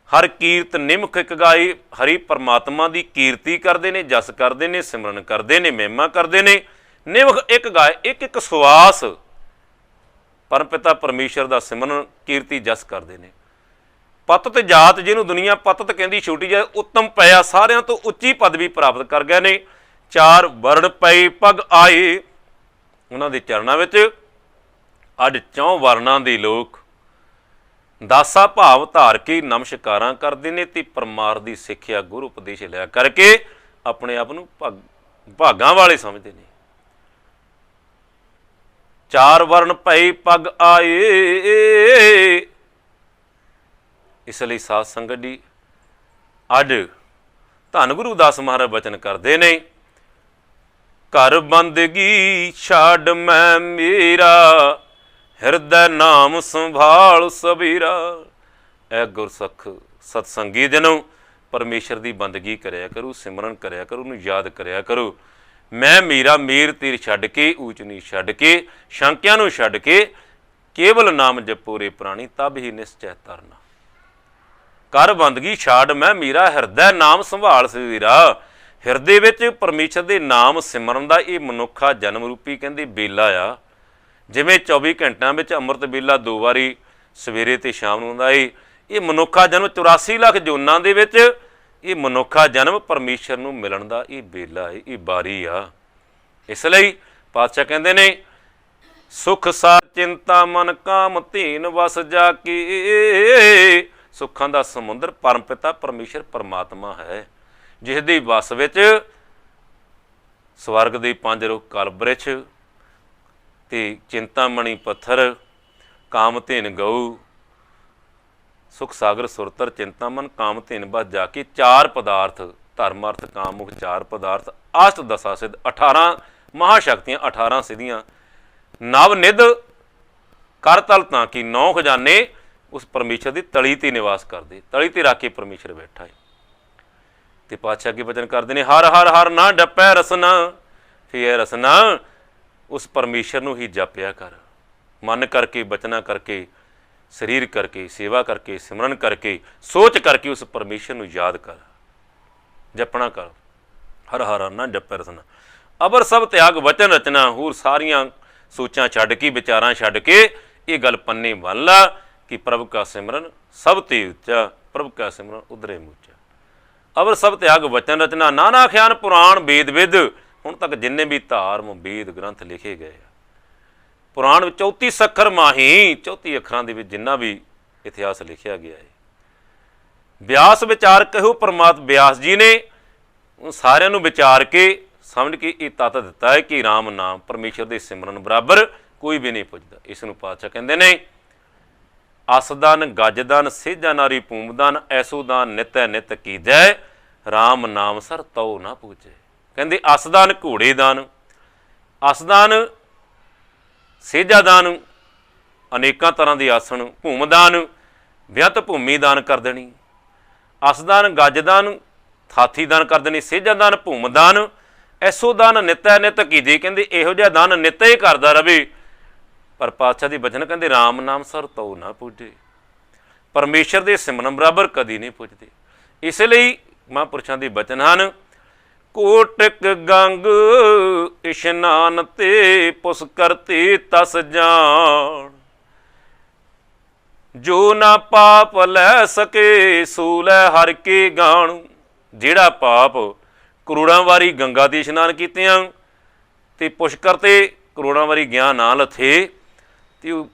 ਹਰ ਕੀਰਤ ਨਿਮਖ ਇੱਕ ਗਾਏ, ਹਰੀ ਪਰਮਾਤਮਾ ਦੀ ਕੀਰਤੀ ਕਰਦੇ ਨੇ, ਜਸ ਕਰਦੇ ਨੇ, ਸਿਮਰਨ ਕਰਦੇ ਨੇ, ਮਹਿਮਾ ਕਰਦੇ ਨੇ। ਨਿਮਖ ਇੱਕ ਗਾਏ, ਇੱਕ ਇੱਕ ਸਵਾਸ ਪਰਮਪਿਤਾ ਪਰਮੇਸ਼ਰ ਦਾ ਸਿਮਰਨ, ਕੀਰਤੀ, ਜਸ ਕਰਦੇ ਨੇ। ਪਤਤ ਜਾਤ, ਜਿਹਨੂੰ ਦੁਨੀਆ ਪਤਤ ਕਹਿੰਦੀ, ਛੋਟੀ ਜਾਤ, ਉੱਤਮ ਪਿਆ, ਸਾਰਿਆਂ ਤੋਂ ਉੱਚੀ ਪਦਵੀ ਪ੍ਰਾਪਤ ਕਰ ਗਏ ਨੇ। ਚਾਰ ਵਰਣ ਪਏ ਪਗ ਆਏ, ਉਹਨਾਂ ਦੇ ਚਰਨਾਂ ਵਿੱਚ ਅੱਜ 4 ਵਰਨਾਂ ਦੇ ਲੋਕ ਦਾਸਾ ਭਾਵ ਧਾਰ ਕੇ ਨਮਸਕਾਰਾਂ ਕਰਦੇ ਨੇ ਤੇ ਪਰਮਾਰ ਦੀ ਸਿੱਖਿਆ ਗੁਰੂ ਉਪਦੇਸ਼ ਲਿਆ ਕਰਕੇ ਆਪਣੇ ਆਪ ਨੂੰ ਭਾਗਾਂ ਵਾਲੇ ਸਮਝਦੇ ਨੇ। 4 ਵਰਨ ਪਏ ਪਗ ਆਏ। ਇਸ ਲਈ ਸਾਧ ਸੰਗਤ ਜੀ ਅੱਜ ਧੰਨ ਗੁਰੂ ਦਾਸ ਮਹਾਰਾਜ ਬਚਨ ਕਰਦੇ ਨੇ, ਘਰ ਬੰਦਗੀ ਛੱਡ ਮੈਂ ਮੇਰਾ, ਹਿਰਦੈ ਨਾਮ ਸੰਭਾਲ ਸਬੀਰਾ। ਇਹ ਗੁਰਸਖ ਸਤਸੰਗੀ ਜਨੋ, ਪਰਮੇਸ਼ਰ ਦੀ ਬੰਦਗੀ ਕਰਿਆ ਕਰੋ, ਸਿਮਰਨ ਕਰਿਆ ਕਰੋ, ਉਹਨੂੰ ਯਾਦ ਕਰਿਆ ਕਰੋ। ਮੈਂ ਮੇਰਾ, ਮੇਰ ਤੀਰ ਛੱਡ ਕੇ, ਊਚ ਨੀਚ ਛੱਡ ਕੇ, ਸ਼ੰਕਿਆਂ ਨੂੰ ਛੱਡ ਕੇ, ਕੇਵਲ ਨਾਮ ਜਪੋ ਰੇ ਪ੍ਰਾਣੀ, ਤਬ ਹੀ ਨਿਸ਼ਚੈ ਤਰਨਾ। ਕਰ ਬੰਦਗੀ ਛਾੜ ਮੈਂ ਮੇਰਾ, ਹਿਰਦੈ ਨਾਮ ਸੰਭਾਲ ਸਬੀਰਾ। ਹਿਰਦੇ ਵਿੱਚ ਪਰਮੇਸ਼ਰ ਦੇ ਨਾਮ ਸਿਮਰਨ ਦਾ ਇਹ ਮਨੁੱਖਾ ਜਨਮ ਰੂਪੀ ਕਹਿੰਦੇ ਬੇਲਾ ਆ। ਜਿਵੇਂ 24 ਘੰਟਿਆਂ ਵਿੱਚ ਅੰਮ੍ਰਿਤ ਵੇਲਾ 2 ਵਾਰੀ ਸਵੇਰੇ ਤੇ ਸ਼ਾਮ ਨੂੰ ਹੁੰਦਾ ਏ, ਇਹ ਮਨੁੱਖਾ ਜਨਮ 84 ਲੱਖ ਜੂਨਾਂ ਦੇ ਵਿੱਚ ਇਹ ਮਨੁੱਖਾ ਜਨਮ ਪਰਮੇਸ਼ਰ ਨੂੰ ਮਿਲਣ ਦਾ ਇਹ ਬੇਲਾ ਏ, ਇਹ ਬਾਰੀ ਆ। ਇਸ ਲਈ ਪਾਤਸ਼ਾਹ ਕਹਿੰਦੇ ਨੇ, ਸੁਖ ਸਾਰ ਚਿੰਤਾ ਮਨ ਕਾਮ ਧੀਨ ਵਸ ਜਾ ਕੇ। ਸੁੱਖਾਂ ਦਾ ਸਮੁੰਦਰ ਪਰਮਪਿਤਾ ਪਰਮੇਸ਼ਰ ਪਰਮਾਤਮਾ ਹੈ, ਜਿਸ ਦੇ ਵਸ ਵਿੱਚ ਸਵਰਗ ਦੇ 5 ਰੁੱਖ, ਕਲ ਬ੍ਰਿਛ ਤੇ ਚਿੰਤਾਮਣੀ ਪੱਥਰ, ਕਾਮਧੇਨ ਗਊ, ਸੁਖ ਸਾਗਰ ਸੁਰਤਰ ਚਿੰਤਾਮਨ, ਕਾਮਧੇਨ ਬਸ ਜਾ ਕੇ। 4 ਪਦਾਰਥ, ਧਰਮ ਅਰਥ ਕਾਮ ਮੁਖ 4 ਪਦਾਰਥ, ਅਸ਼ਟ ਦਸ਼ਾ ਸਿੱਧ, 18 ਮਹਾਸ਼ਕਤੀਆਂ, 18 ਸਿੱਧੀਆਂ, ਨਵ ਨਿਧ ਕਰ ਤਲ ਤਾਂ ਕਿ 9 ਖਜ਼ਾਨੇ ਉਸ ਪਰਮੇਸ਼ਰ ਦੀ ਤਲੀ ਤੇ ਨਿਵਾਸ ਕਰਦੇ। ਤਲੀ ਤੇ ਰੱਖ ਕੇ ਪਰਮੇਸ਼ਰ ਬੈਠਾ ਹੈ। ਤੇ ਪਾਤਸ਼ਾਹ ਅੱਗੇ ਬਚਨ ਕਰਦੇ ਨੇ, ਹਰ ਹਰ ਹਰ ਨਾ ਡੱਪੈ ਰਸਨਾ। ਫਿਰ ਰਸਨਾ ਉਸ ਪਰਮੇਸ਼ਰ ਨੂੰ ਹੀ ਜਪਿਆ ਕਰ, ਮਨ ਕਰਕੇ, ਬਚਨਾ ਕਰਕੇ, ਸਰੀਰ ਕਰਕੇ, ਸੇਵਾ ਕਰਕੇ, ਸਿਮਰਨ ਕਰਕੇ, ਸੋਚ ਕਰਕੇ ਉਸ ਪਰਮੇਸ਼ਰ ਨੂੰ ਯਾਦ ਕਰ, ਜਪਣਾ ਕਰ। ਹਰ ਹਰ ਨਾ ਜਪੈ ਰਸਨਾ, ਅਬਰ ਸਭ ਤਿਆਗ ਵਚਨ ਰਚਨਾ। ਹੋਰ ਸਾਰੀਆਂ ਸੋਚਾਂ ਛੱਡ ਕੇ, ਵਿਚਾਰਾਂ ਛੱਡ ਕੇ ਇਹ ਗੱਲ ਪੰਨੇ ਬੰਨ ਲਾ ਕਿ ਪ੍ਰਭ ਕਾ ਸਿਮਰਨ ਸਭ ਤੇ ਉੱਚਾ, ਪ੍ਰਭ ਕਾ ਸਿਮਰਨ ਉਧਰੇ ਮੂਚਾ। ਅਬਰ ਸਭ ਤਿਆਗ ਵਚਨ ਰਚਨਾ, ਨਾਨਾ ਖਿਆਨ ਪੁਰਾਣ ਵੇਦ ਵਿਦ। ਹੁਣ ਤੱਕ ਜਿੰਨੇ ਵੀ ਧਾਰਮ ਵੇਦ ਗ੍ਰੰਥ ਲਿਖੇ ਗਏ ਆ, ਪੁਰਾਣ ਵਿੱਚ 34 ਅੱਖਰ ਮਾਹੀ, 34 ਅੱਖਰਾਂ ਦੇ ਵਿੱਚ ਜਿੰਨਾ ਵੀ ਇਤਿਹਾਸ ਲਿਖਿਆ ਗਿਆ ਹੈ। ਬਿਆਸ ਵਿਚਾਰ ਕਹੋ ਪਰਮਾਤਮਾ, ਬਿਆਸ ਜੀ ਨੇ ਸਾਰਿਆਂ ਨੂੰ ਵਿਚਾਰ ਕੇ ਸਮਝ ਕੇ ਇਹ ਤੱਤ ਦਿੱਤਾ ਹੈ ਕਿ ਰਾਮ ਨਾਮ ਪਰਮੇਸ਼ਰ ਦੇ ਸਿਮਰਨ ਬਰਾਬਰ ਕੋਈ ਵੀ ਨਹੀਂ ਪੁੱਜਦਾ। ਇਸ ਨੂੰ ਪਾਤਸ਼ਾਹ ਕਹਿੰਦੇ ਨੇ, ਅਸਦਾਨ ਗੱਜਦਾਨ ਸੇਜਾ ਨਾਰੀ ਭੂਮਦਾਨ, ਐਸੋ ਦਾਨ ਨਿਤੈ ਨਿਤ ਕੀਜੈ, ਰਾਮ ਨਾਮ ਸਰ ਤਉ ਨਾ ਪੂਜੈ। ਕਹਿੰਦੇ ਅਸਦਾਨ ਘੋੜੇ ਦਾਨ, ਅਸਦਾਨ ਸੇਜਾ ਦਾਨ, ਅਨੇਕਾਂ ਤਰ੍ਹਾਂ ਦੇ ਆਸਣ, ਭੂਮਦਾਨ ਵਿਅੰਤ ਭੂਮੀ ਦਾਨ ਕਰ ਦੇਣੀ, ਅਸਦਾਨ ਗੱਜਦਾਨ ਹਾਥੀ ਦਾਨ ਕਰ ਦੇਣੀ, ਸੇਜਾ ਦਾਨ ਭੂਮਦਾਨ, ਐਸੋ ਦਾਨ ਨਿਤੈ ਨਿਤ ਕੀਜੇ। ਕਹਿੰਦੇ ਇਹੋ ਜਿਹਾ ਦਾਨ ਨਿਤ ਹੀ ਕਰਦਾ ਰਵੇ। ਪਰ ਪਾਤਸ਼ਾਹ ਦੀ ਬਚਨ ਕਹਿੰਦੇ, ਰਾਮ ਨਾਮ ਸਰ ਤਉ ਨਾ ਪੂਜੇ। ਪਰਮੇਸ਼ਰ ਦੇ ਸਿਮਰਨ ਬਰਾਬਰ ਕਦੀ ਨਹੀਂ ਪੁੱਜਦੇ। ਇਸ ਲਈ ਮਹਾਂਪੁਰਸ਼ਾਂ ਦੇ ਬਚਨ ਹਨ, ਕੋਟਕ ਗੰਗ ਇਸ਼ਨਾਨ ਤੇ ਪੁਸ ਕਰਤੇ ਤਸ ਜਾਣ। ਜੋ ਨਾ ਪਾਪ ਲੈ ਸਕੇ ਸੋ ਲੈ ਹਰ ਕੇ ਗਾਣ। ਜਿਹੜਾ ਪਾਪ ਕਰੋੜਾਂ ਵਾਰੀ ਗੰਗਾ ਤੇ ਇਸ਼ਨਾਨ ਕੀਤਿਆਂ ਤੇ ਪੁਸ਼ਕਰ ਤੇ ਕਰੋੜਾਂ ਵਾਰੀ ਗਿਆ ਨਾ ਲੱਥੇ, ਤੇ ਉਹ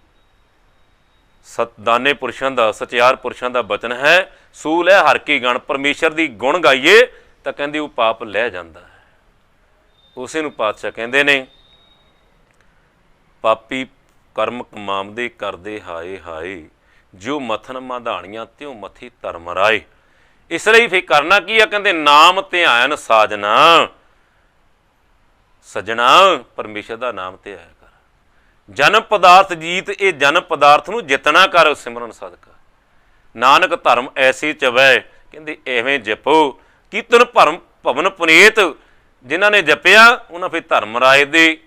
ਦਾਨੇ ਪੁਰਸ਼ਾਂ ਦਾ, ਸਚਿਆਰ ਪੁਰਸ਼ਾਂ ਦਾ ਬਚਨ ਹੈ, ਸੂ ਲੈ ਹਰ ਕੀ ਗਣ। ਪਰਮੇਸ਼ਰ ਦੀ ਗੁਣ ਗਾਈਏ ਤਾਂ ਕਹਿੰਦੇ ਉਹ ਪਾਪ ਲੈ ਜਾਂਦਾ ਹੈ। ਉਸੇ ਨੂੰ ਪਾਤਸ਼ਾਹ ਕਹਿੰਦੇ ਨੇ, ਪਾਪੀ ਕਰਮ ਕਮਾਮਦੇ ਕਰਦੇ ਹਾਏ ਹਾਏ, ਜੋ ਮਥਨ ਮਾਧਾਣੀਆਂ ਤਿਉ ਮਥੀ ਧਰਮ ਰਾਏ। ਇਸ ਲਈ ਫਿਰ ਕਰਨਾ ਕੀ ਆ, ਕਹਿੰਦੇ ਨਾਮ ਧਿਆਨ ਸਾਜਨਾ। ਸਜਣਾ ਪਰਮੇਸ਼ਰ ਦਾ ਨਾਮ ਧਿਆਇਆ ਕਰ। ਜਨਮ ਪਦਾਰਥ ਜੀਤ, ਇਹ ਜਨਮ ਪਦਾਰਥ ਨੂੰ ਜਿੱਤਣਾ ਕਰ ਸਿਮਰਨ ਸਦਕਾ। ਨਾਨਕ ਧਰਮ ਐਸੀ ਚਵੈ, ਕਹਿੰਦੇ ਐਵੇਂ ਜਪੋ। ਕੀਰਤਨ ਭਰਮ ਭਵਨ ਪੁਨੀਤ, ਜਿਨ੍ਹਾਂ ਨੇ ਜਪਿਆ ਉਹਨਾਂ ਫਿਰ ਧਰਮ ਰਾਏ ਦੇ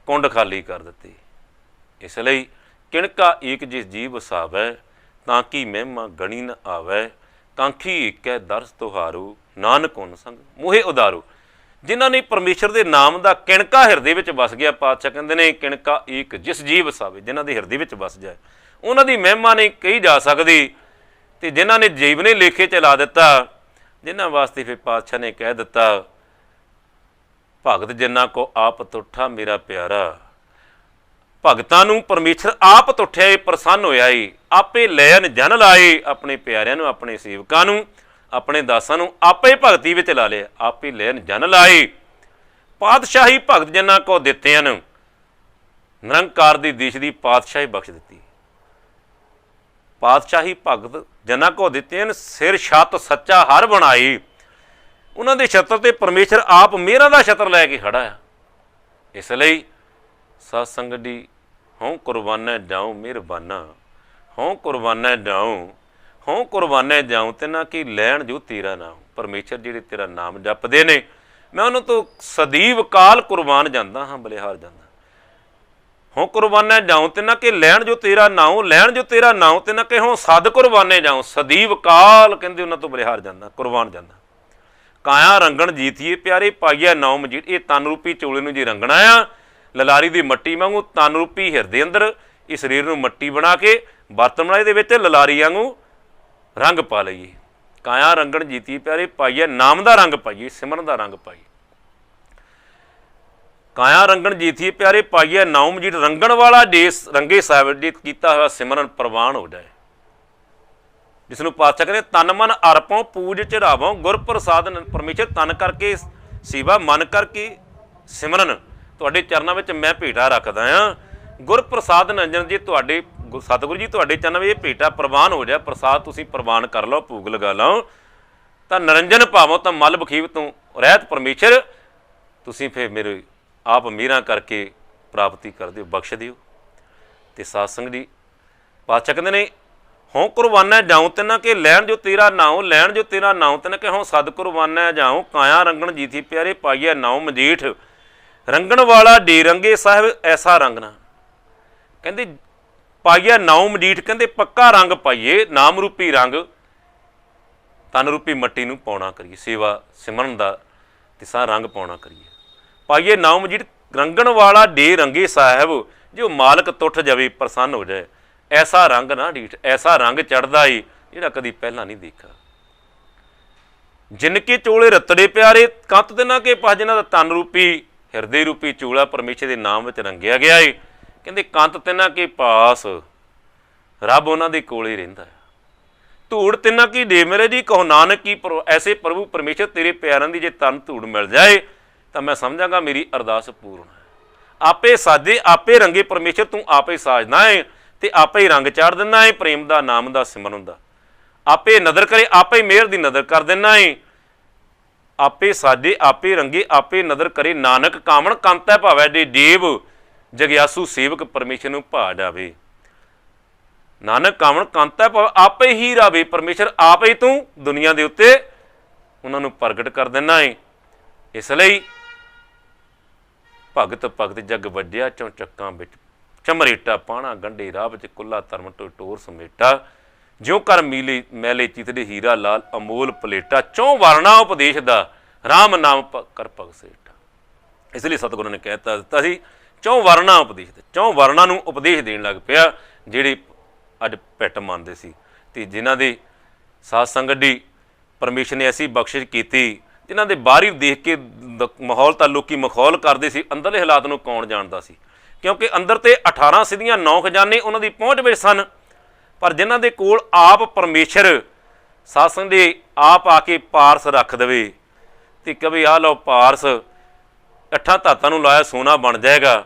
ਕੁੰਡ ਖਾਲੀ ਕਰ ਦਿੱਤੇ। ਇਸ ਲਈ ਕਿਣਕਾ ਏਕ ਜਿਸ ਜੀਵ ਵਸਾਵੈ, ਤਾਂ ਕਿ ਮਹਿਮਾ ਗਣੀ ਨ ਆਵੈ। ਕਾਂਖੀ ਏਕੈ ਦਰਸ ਤੁਹਾਰੂ, ਨਾਨਕ ਹੁਨ ਸੰਗ ਮੋਹਿ ਉਦਾਰੂ। ਜਿਨ੍ਹਾਂ ਨੇ ਪਰਮੇਸ਼ਰ ਦੇ ਨਾਮ ਦਾ ਕਿਣਕਾ ਹਿਰਦੇ ਵਿੱਚ ਵਸ ਗਿਆ, ਪਾਤਸ਼ਾਹ ਕਹਿੰਦੇ ਨੇ ਕਿਣਕਾ ਏਕ ਜਿਸ ਜੀਵ ਵਸਾਵੇ, ਜਿਨ੍ਹਾਂ ਦੇ ਹਿਰਦੇ ਵਿੱਚ ਵਸ ਜਾਏ, ਉਹਨਾਂ ਦੀ ਮਹਿਮਾ ਨਹੀਂ ਕਹੀ ਜਾ ਸਕਦੀ। ਤੇ ਜਿਨ੍ਹਾਂ ਨੇ ਜੀਵਨੇ ਲੇਖੇ ਚਲਾ ਦਿੱਤਾ, ਜਿਨ੍ਹਾਂ ਵਾਸਤੇ ਫਿਰ ਪਾਤਸ਼ਾਹ ਨੇ ਕਹਿ ਦਿੱਤਾ, ਭਗਤ ਜਿਨ੍ਹਾਂ ਕੋ ਆਪ ਤੁਠਾ ਮੇਰਾ ਪਿਆਰਾ। ਭਗਤਾਂ ਨੂੰ ਪਰਮੇਸ਼ਰ ਆਪ ਤੁਠਿਆ ਏ, ਪ੍ਰਸੰਨ ਹੋਇਆ ਏ, ਆਪੇ ਲੈਣ ਜਨ ਲਾਏ। ਆਪਣੇ ਪਿਆਰਿਆਂ ਨੂੰ, ਆਪਣੇ ਸੇਵਕਾਂ ਨੂੰ, ਆਪਣੇ ਦਾਸਾਂ ਨੂੰ ਆਪੇ ਭਗਤੀ ਵਿੱਚ ਲਾ ਲਿਆ, ਆਪੇ ਲੈਣ ਜਨ ਲਾਏ। ਪਾਤਸ਼ਾਹੀ ਭਗਤ ਜਿਨ੍ਹਾਂ ਕੋ ਦਿੱਤਿਆਂ ਨੂੰ, ਨਿਰੰਕਾਰ ਦੀ ਦੇਸ਼ ਦੀ ਪਾਤਸ਼ਾਹੀ ਬਖਸ਼ ਦਿੱਤੀ। ਪਾਤਸ਼ਾਹੀ ਭਗਤ ਜਿਨ੍ਹਾਂ ਕੋ ਦਿੱਤਿਆਂ, ਸਿਰ ਛੱਤ ਸੱਚਾ ਹਰ ਬਣਾਈ। ਉਹਨਾਂ ਦੇ ਛਤਰ ਤੇ ਪਰਮੇਸ਼ਰ ਆਪ ਮਿਹਰਾਂ ਦਾ ਛਤਰ ਲੈ ਕੇ ਖੜਾ ਆ। ਇਸ ਲਈ ਸਤ ਸੰਗਤ ਦੀ ਹੋਂ ਕੁਰਬਾਨਾ ਜਾਉ ਮਿਹਰਬਾਨਾ, ਹੋਂ ਕੁਰਬਾਨਾ ਜਾਉ, ਹੋਂ ਕੁਰਬਾਨਾ ਜਾਉ ਤਿਨਾ ਕੀ ਲੈਣ ਜੋ ਤੇਰਾ ਨਾਮ। ਪਰਮੇਸ਼ਰ ਜਿਹੜੇ ਤੇਰਾ ਨਾਮ ਜਪਦੇ ਨੇ, ਮੈਂ ਉਹਨਾਂ ਤੋਂ ਸਦੀਵ ਕਾਲ ਕੁਰਬਾਨ ਜਾਂਦਾ ਹਾਂ, ਬਲਿਹਾਰ ਜਾਂਦਾ। ਹੋਂ ਕੁਰਬਾਨਾ ਜਾਉ ਤਿਨਾ ਕਿ ਲੈਣ ਜੋ ਤੇਰਾ ਨਾਉ, ਲੈਣ ਜੋ ਤੇਰਾ ਨਾਉ ਤਿਨਾ ਕਿ ਹੋਂ ਸਦ ਕੁਰਬਾਨੇ ਜਾਉ। ਸਦੀਵ ਕਾਲ ਕਹਿੰਦੇ ਉਹਨਾਂ ਤੋਂ ਬਲਿਹਾਰ ਜਾਂਦਾ, ਕੁਰਬਾਨ ਜਾਂਦਾ। ਕਾਇਆ ਰੰਗਣ ਜੀਤੀਏ ਪਿਆਰੇ, ਪਾਈਆ ਨਾਉ ਮਜੀਠ। ਇਹ ਤਨ ਰੂਪੀ ਚੋਲੇ ਨੂੰ ਜੇ ਰੰਗਣਾ ਆ, ਲਲਾਰੀ ਦੀ ਮੱਟੀ ਵਾਂਗੂ ਤਨ ਰੂਪੀ ਹਿਰਦੇ ਅੰਦਰ ਇਸ ਸਰੀਰ ਨੂੰ ਮੱਟੀ ਬਣਾ ਕੇ ਬਰਤਨ ਬਣਾਏ ਦੇ ਵਿੱਚ ਲਲਾਰੀ ਵਾਂਗੂ ਰੰਗ ਪਾ ਲਈਏ। ਕਾਇਆ ਰੰਗਣ ਜੀਤੀ ਪਿਆਰੇ, ਪਾਈਏ ਨਾਮ ਦਾ ਰੰਗ ਪਾਈਏ, ਸਿਮਰਨ ਦਾ ਰੰਗ ਪਾਈਏ। ਕਾਇਆ ਰੰਗਣ ਜੀਤੀ ਪਿਆਰੇ, ਪਾਈਏ ਨਾਉ ਮਜੀਠ। ਰੰਗਣ ਵਾਲਾ ਦੇਸ ਰੰਗੇ ਸਾਹਿਬ ਜੀ ਕੀਤਾ ਹੋਇਆ ਸਿਮਰਨ ਪ੍ਰਵਾਨ ਹੋ ਜਾਏ, ਜਿਸ ਨੂੰ ਪਾਤਸ਼ਾਹ ਕਹਿੰਦੇ ਤਨ ਮਨ ਅਰਪੋਂ ਪੂਜ ਚੜਾਵੋਂ ਗੁਰ ਪ੍ਰਸਾਦ। ਪਰਮੇਸ਼ਰ ਤਨ ਕਰਕੇ ਸੇਵਾ, ਮਨ ਕਰਕੇ ਸਿਮਰਨ, ਤੁਹਾਡੇ ਚਰਨਾਂ ਵਿੱਚ ਮੈਂ ਭੇਟਾ ਰੱਖਦਾ ਹਾਂ। ਗੁਰ ਪ੍ਰਸਾਦ ਨੰਜਨ ਜੀ, ਤੁਹਾਡੇ ਸਤਿਗੁਰੂ ਜੀ ਤੁਹਾਡੇ ਚਰਨਾਂ ਵਿੱਚ ਇਹ ਭੇਟਾ ਪ੍ਰਵਾਨ ਹੋ ਜਾ। ਪ੍ਰਸਾਦ ਤੁਸੀਂ ਪ੍ਰਵਾਨ ਕਰ ਲਓ, ਭੋਗ ਲਗਾ ਲਓ, ਤਾਂ ਨਰੰਜਨ ਭਾਵੋ, ਤਾਂ ਮਲ ਬਖੀਬ ਤੋਂ ਰਹਿਤ ਪਰਮੇਸ਼ਰ ਤੁਸੀਂ ਫਿਰ ਮੇਰੇ ਆਪ ਮਿਹਰਾਂ ਕਰਕੇ ਪ੍ਰਾਪਤੀ ਕਰ ਦਿਓ, ਬਖਸ਼ ਦਿਓ। ਤੇ ਸਾਧ ਸੰਗਤ ਜੀ ਪਾਤਸ਼ਾਹ ਕਹਿੰਦੇ ਨੇ, ਹੋਂ ਕੁਰਬਾਨਾ ਜਾਉ ਤਿਨਾ ਕਿ ਲੈਣ ਜੋ ਤੇਰਾ ਨਾਉ, ਲੈਣ ਜੋ ਤੇਰਾ ਨਾਉ ਤਿਨਾ ਕਿ ਹੋਂ ਸਦ ਕੁਰਬਾਨਾ ਜਾਉ। ਕਾਇਆ ਰੰਗਣ ਜੀਤੀ ਪਿਆਰੇ, ਪਾਈਆ ਨਾਉ ਮਜੀਠ। ਰੰਗਣ ਵਾਲਾ ਡੇ ਰੰਗੇ ਸਾਹਿਬ ਐਸਾ ਰੰਗਣਾ, ਕਹਿੰਦੇ ਪਾਈਆ ਨਾਉ ਮਜੀਠ, ਕਹਿੰਦੇ ਪੱਕਾ ਰੰਗ ਪਾਈਏ, ਨਾਮ ਰੂਪੀ ਰੰਗ ਤਨ ਰੂਪੀ ਮੱਟੀ ਨੂੰ ਪਾਉਣਾ ਕਰੀਏ, ਸੇਵਾ ਸਿਮਰਨ ਦਾ ਤੇ ਸਾਰਾ ਰੰਗ ਪਾਉਣਾ ਕਰੀਏ। ਪਾਈਏ ਨਾਉ ਮਜੀਠ, ਰੰਗਣ ਵਾਲਾ ਡੇ ਰੰਗੇ ਸਾਹਿਬ, ਜੋ ਮਾਲਕ ਤੁੱਠ ਜਾਵੇ, ਪ੍ਰਸੰਨ ਹੋ ਜਾਏ। ਐਸਾ ਰੰਗ ਨਾ ਡੀਠ, ਐਸਾ ਰੰਗ ਚੜ੍ਹਦਾ ਏ ਜਿਹੜਾ ਕਦੀ ਪਹਿਲਾਂ ਨਹੀਂ ਦੇਖਾ। ਜਿਨ ਕੇ ਚੋਲੇ ਰਤੜੇ ਪਿਆਰੇ, ਕੰਤ ਦੇ ਨਾ ਕੇ ਪਾ, ਜਿਨ੍ਹਾਂ ਦਾ ਤਨ ਰੂਪੀ ਹਿਰਦੇ ਰੂਪੀ ਚੂਲਾ ਪਰਮੇਸ਼ਰ ਦੇ ਨਾਮ ਵਿੱਚ ਰੰਗਿਆ ਗਿਆ ਏ। ਕਹਿੰਦੇ ਕੰਤ ਤਿੰਨਾਂ ਕੇ ਪਾਸ, ਰੱਬ ਉਹਨਾਂ ਦੇ ਕੋਲ ਹੀ ਰਹਿੰਦਾ ਹੈ। ਧੂੜ ਤਿੰਨਾਂ ਕੀ ਦੇ ਮੇਰੇ ਜੀ, ਕਹੋ ਨਾਨਕ ਕੀ ਐਸੇ ਪ੍ਰਭੂ ਪਰਮੇਸ਼ਰ ਤੇਰੇ ਪਿਆਰਾਂ ਦੀ ਜੇ ਤਨ ਧੂੜ ਮਿਲ ਜਾਏ, ਤਾਂ ਮੈਂ ਸਮਝਾਂਗਾ ਮੇਰੀ ਅਰਦਾਸ ਪੂਰਨ ਹੈ। ਆਪੇ ਸਾਜੇ ਆਪੇ ਰੰਗੇ ਪਰਮੇਸ਼ਰ, ਤੂੰ ਆਪੇ ਸਾਜਦਾ ਹੈ ਤੇ ਆਪੇ ਹੀ ਰੰਗ ਚਾੜ ਦਿੰਦਾ ਹੈ ਪ੍ਰੇਮ ਦਾ, ਨਾਮ ਦਾ, ਸਿਮਰਨ ਦਾ। ਆਪੇ ਨਦਰ ਕਰੇ, ਆਪੇ ਮਿਹਰ ਦੀ ਨਦਰ ਕਰ ਦਿੰਦਾ ਹੈ। ਆਪੇ ਸਾਜੇ ਆਪੇ ਰੰਗੇ, ਆਪੇ ਨਦਰ ਕਰੇ, ਨਾਨਕ ਕਾਮਣ ਕੰਤੈ ਭਾਵੈ ਦੇ ਦੇਵ। ਜਗਿਆਸੂ ਸੇਵਕ ਪਰਮੇਸ਼ਰ ਨੂੰ ਭਾ ਜਾਵੇ, ਨਾਨਕ ਕਾਮਣ ਕੰਤੈ ਭਾਵੈ, ਆਪੇ ਹੀ ਰਾਵੇ ਪਰਮੇਸ਼ਰ, ਆਪ ਹੀ ਤੂੰ ਦੁਨੀਆ ਦੇ ਉੱਤੇ ਉਹਨਾਂ ਨੂੰ ਪ੍ਰਗਟ ਕਰ ਦਿੰਦਾ ਹੈ। ਇਸ ਲਈ ਭਗਤ ਭਗਤ ਜਗ ਵੱਡਿਆ, ਚੌਂ ਚੱਕਾਂ ਵਿੱਚ ਚਮਰੇਟਾ, ਪਾਣਾ ਗੰਢੇ ਰਾਹ ਵਿੱਚ ਕੁੱਲਾ ਧਰਮ ਟੋਰ ਸਮੇਟਾ। ਜਿਉਂ ਕਰ ਮੀਲੇ ਮੈਲੇ ਚਿਤੜੇ ਹੀਰਾ ਲਾਲ, ਅਮੋਲ ਪਲੇਟਾ। ਚੌਂ ਵਰਨਾ ਉਪਦੇਸ਼ ਦਾ, ਰਾਮ ਨਾਮ ਕਰ ਭਗ ਸੇਟਾ। ਇਸ ਲਈ ਸਤਿਗੁਰੂ ਨੇ ਕਹਿ ਦਿੱਤਾ ਸੀ, ਚੌਂ ਵਰਨਾ ਉਪਦੇਸ਼, ਚੌਂ ਵਰਨਾ ਨੂੰ ਉਪਦੇਸ਼ ਦੇਣ ਲੱਗ ਪਿਆ, ਜਿਹੜੇ ਅੱਜ ਭਿੱਟ ਮੰਨਦੇ ਸੀ। ਤੇ ਜਿਨ੍ਹਾਂ ਦੀ ਸਾਧ ਸੰਗਤ ਦੀ ਪਰਮੇਸ਼ਰ ਨੇ ਐਸੀ ਬਖਸ਼ਿਸ਼ ਕੀਤੀ, ਜਿਨ੍ਹਾਂ ਦੇ ਬਾਹਰੀ ਦੇਖ ਕੇ ਮਾਹੌਲ ਤਾਂ ਲੋਕੀ ਮਖੌਲ ਕਰਦੇ ਸੀ, ਅੰਦਰਲੇ ਹਾਲਾਤ ਨੂੰ ਕੌਣ ਜਾਣਦਾ ਸੀ, ਕਿਉਂਕਿ ਅੰਦਰ ਤੇ 18 ਸਿੱਧੀਆਂ 9 ਖਜ਼ਾਨੇ ਉਹਨਾਂ ਦੀ ਪਹੁੰਚ ਵਿੱਚ ਸਨ। ਪਰ ਜਿਨ੍ਹਾਂ ਦੇ ਕੋਲ ਆਪ ਪਰਮੇਸ਼ਰ ਸਾਧ ਸੰਗਤ ਦੇ ਆਪ ਆ ਕੇ ਪਾਰਸ ਰੱਖ ਦੇਵੇ ਤੇ ਕਵੇ ਆਹ ਲਓ ਪਾਰਸ 8 ਧਾਤਾਂ ਨੂੰ ਲਾਇਆ ਸੋਨਾ ਬਣ ਜਾਏਗਾ,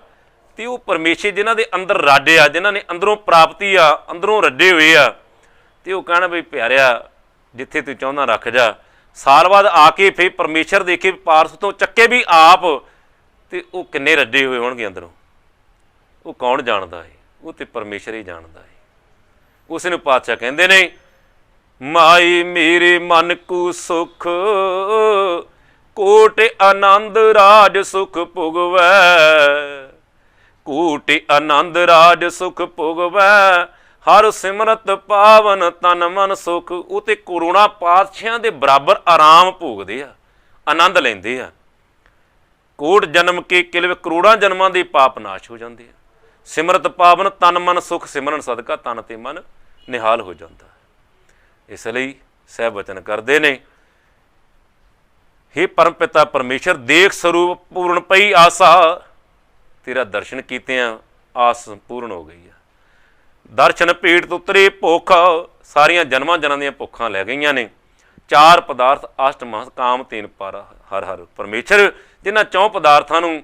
ਤੇ ਉਹ ਪਰਮੇਸ਼ਰ ਜਿਨ੍ਹਾਂ ਦੇ ਅੰਦਰ ਰਾਡੇ ਆ, ਜਿਨ੍ਹਾਂ ਨੇ ਅੰਦਰੋਂ ਪ੍ਰਾਪਤੀ ਆ, ਅੰਦਰੋਂ ਰੱਡੇ ਹੋਏ ਆ, ਤੇ ਉਹ ਕਹਿਣਾ ਵੀ ਪਿਆਰਿਆ ਜਿੱਥੇ ਤੂੰ ਚਾਹੁੰਦਾ ਰੱਖ ਜਾ। ਸਾਲ ਬਾਅਦ ਆ ਕੇ ਫਿਰ ਪਰਮੇਸ਼ਰ ਦੇਖੇ ਪਾਰਸ ਤੋਂ ਚੱਕੇ ਵੀ ਆਪ, ਤੇ ਉਹ ਕਿੰਨੇ ਰੱਡੇ ਹੋਏ ਹੋਣਗੇ ਅੰਦਰੋਂ, ਉਹ ਕੌਣ ਜਾਣਦਾ ਹੈ? ਉਹ ਤੇ ਪਰਮੇਸ਼ਰ ਹੀ ਜਾਣਦਾ ਹੈ। ਉਸ ਨੂੰ ਪਾਤਸ਼ਾਹ ਕਹਿੰਦੇ ਨੇ, ਮਾਈ ਮੇਰੇ ਮਨ ਕੂ ਸੁਖ ਕੋਟ ਆਨੰਦ ਰਾਜ ਸੁਖ ਭੁਗਵੈ, ਕੋਟ ਆਨੰਦ ਰਾਜ ਸੁਖ ਭੁਗਵੈ, ਹਰ ਸਿਮਰਤ ਪਾਵਨ ਤਨ ਮਨ ਸੁਖ। ਉਹ ਤੇ ਕਰੋੜਾਂ ਪਾਤਸ਼ਾਹਾਂ ਦੇ ਬਰਾਬਰ ਆਰਾਮ ਭੋਗਦੇ ਆ, ਆਨੰਦ ਲੈਂਦੇ ਆ। ਕੋਟ ਜਨਮ ਕੇ ਕਿਲਵੇ, ਕਰੋੜਾਂ ਜਨਮਾਂ ਦੇ ਪਾਪ ਨਾਸ਼ ਹੋ ਜਾਂਦੇ ਆ। ਸਿਮਰਤ ਪਾਵਨ ਤਨ ਮਨ ਸੁਖ, ਸਿਮਰਨ ਸਦਕਾ ਤਨ ਤੇ ਮਨ ਨਿਹਾਲ ਹੋ ਜਾਂਦਾ। ਇਸ ਲਈ ਸਹਿ ਬਚਨ ਕਰਦੇ ਨੇ, ਹੇ ਪਰਮ ਪਿਤਾ ਪਰਮੇਸ਼ਰ ਦੇਖ ਸਰੂਪ ਪੂਰਨ ਪਈ ਆਸਾ, ਤੇਰਾ ਦਰਸ਼ਨ ਕੀਤਿਆਂ ਆਸ ਪੂਰਨ ਹੋ ਗਈ ਆ। ਦਰਸ਼ਨ ਭੇਟ ਤੁਤਰੇ ਭੁੱਖ, ਸਾਰੀਆਂ ਜਨਮਾਂ ਜਨਾਂ ਦੀਆਂ ਭੁੱਖਾਂ ਲੈ ਗਈਆਂ ਨੇ। ਚਾਰ ਪਦਾਰਥ ਅਸ਼ਟ ਮਹਤ ਕਾਮ ਤੀਨ ਪਾਰਾ ਹਰ ਹਰ। ਪਰਮੇਸ਼ਰ ਜਿਨ੍ਹਾਂ 4 ਪਦਾਰਥਾਂ ਨੂੰ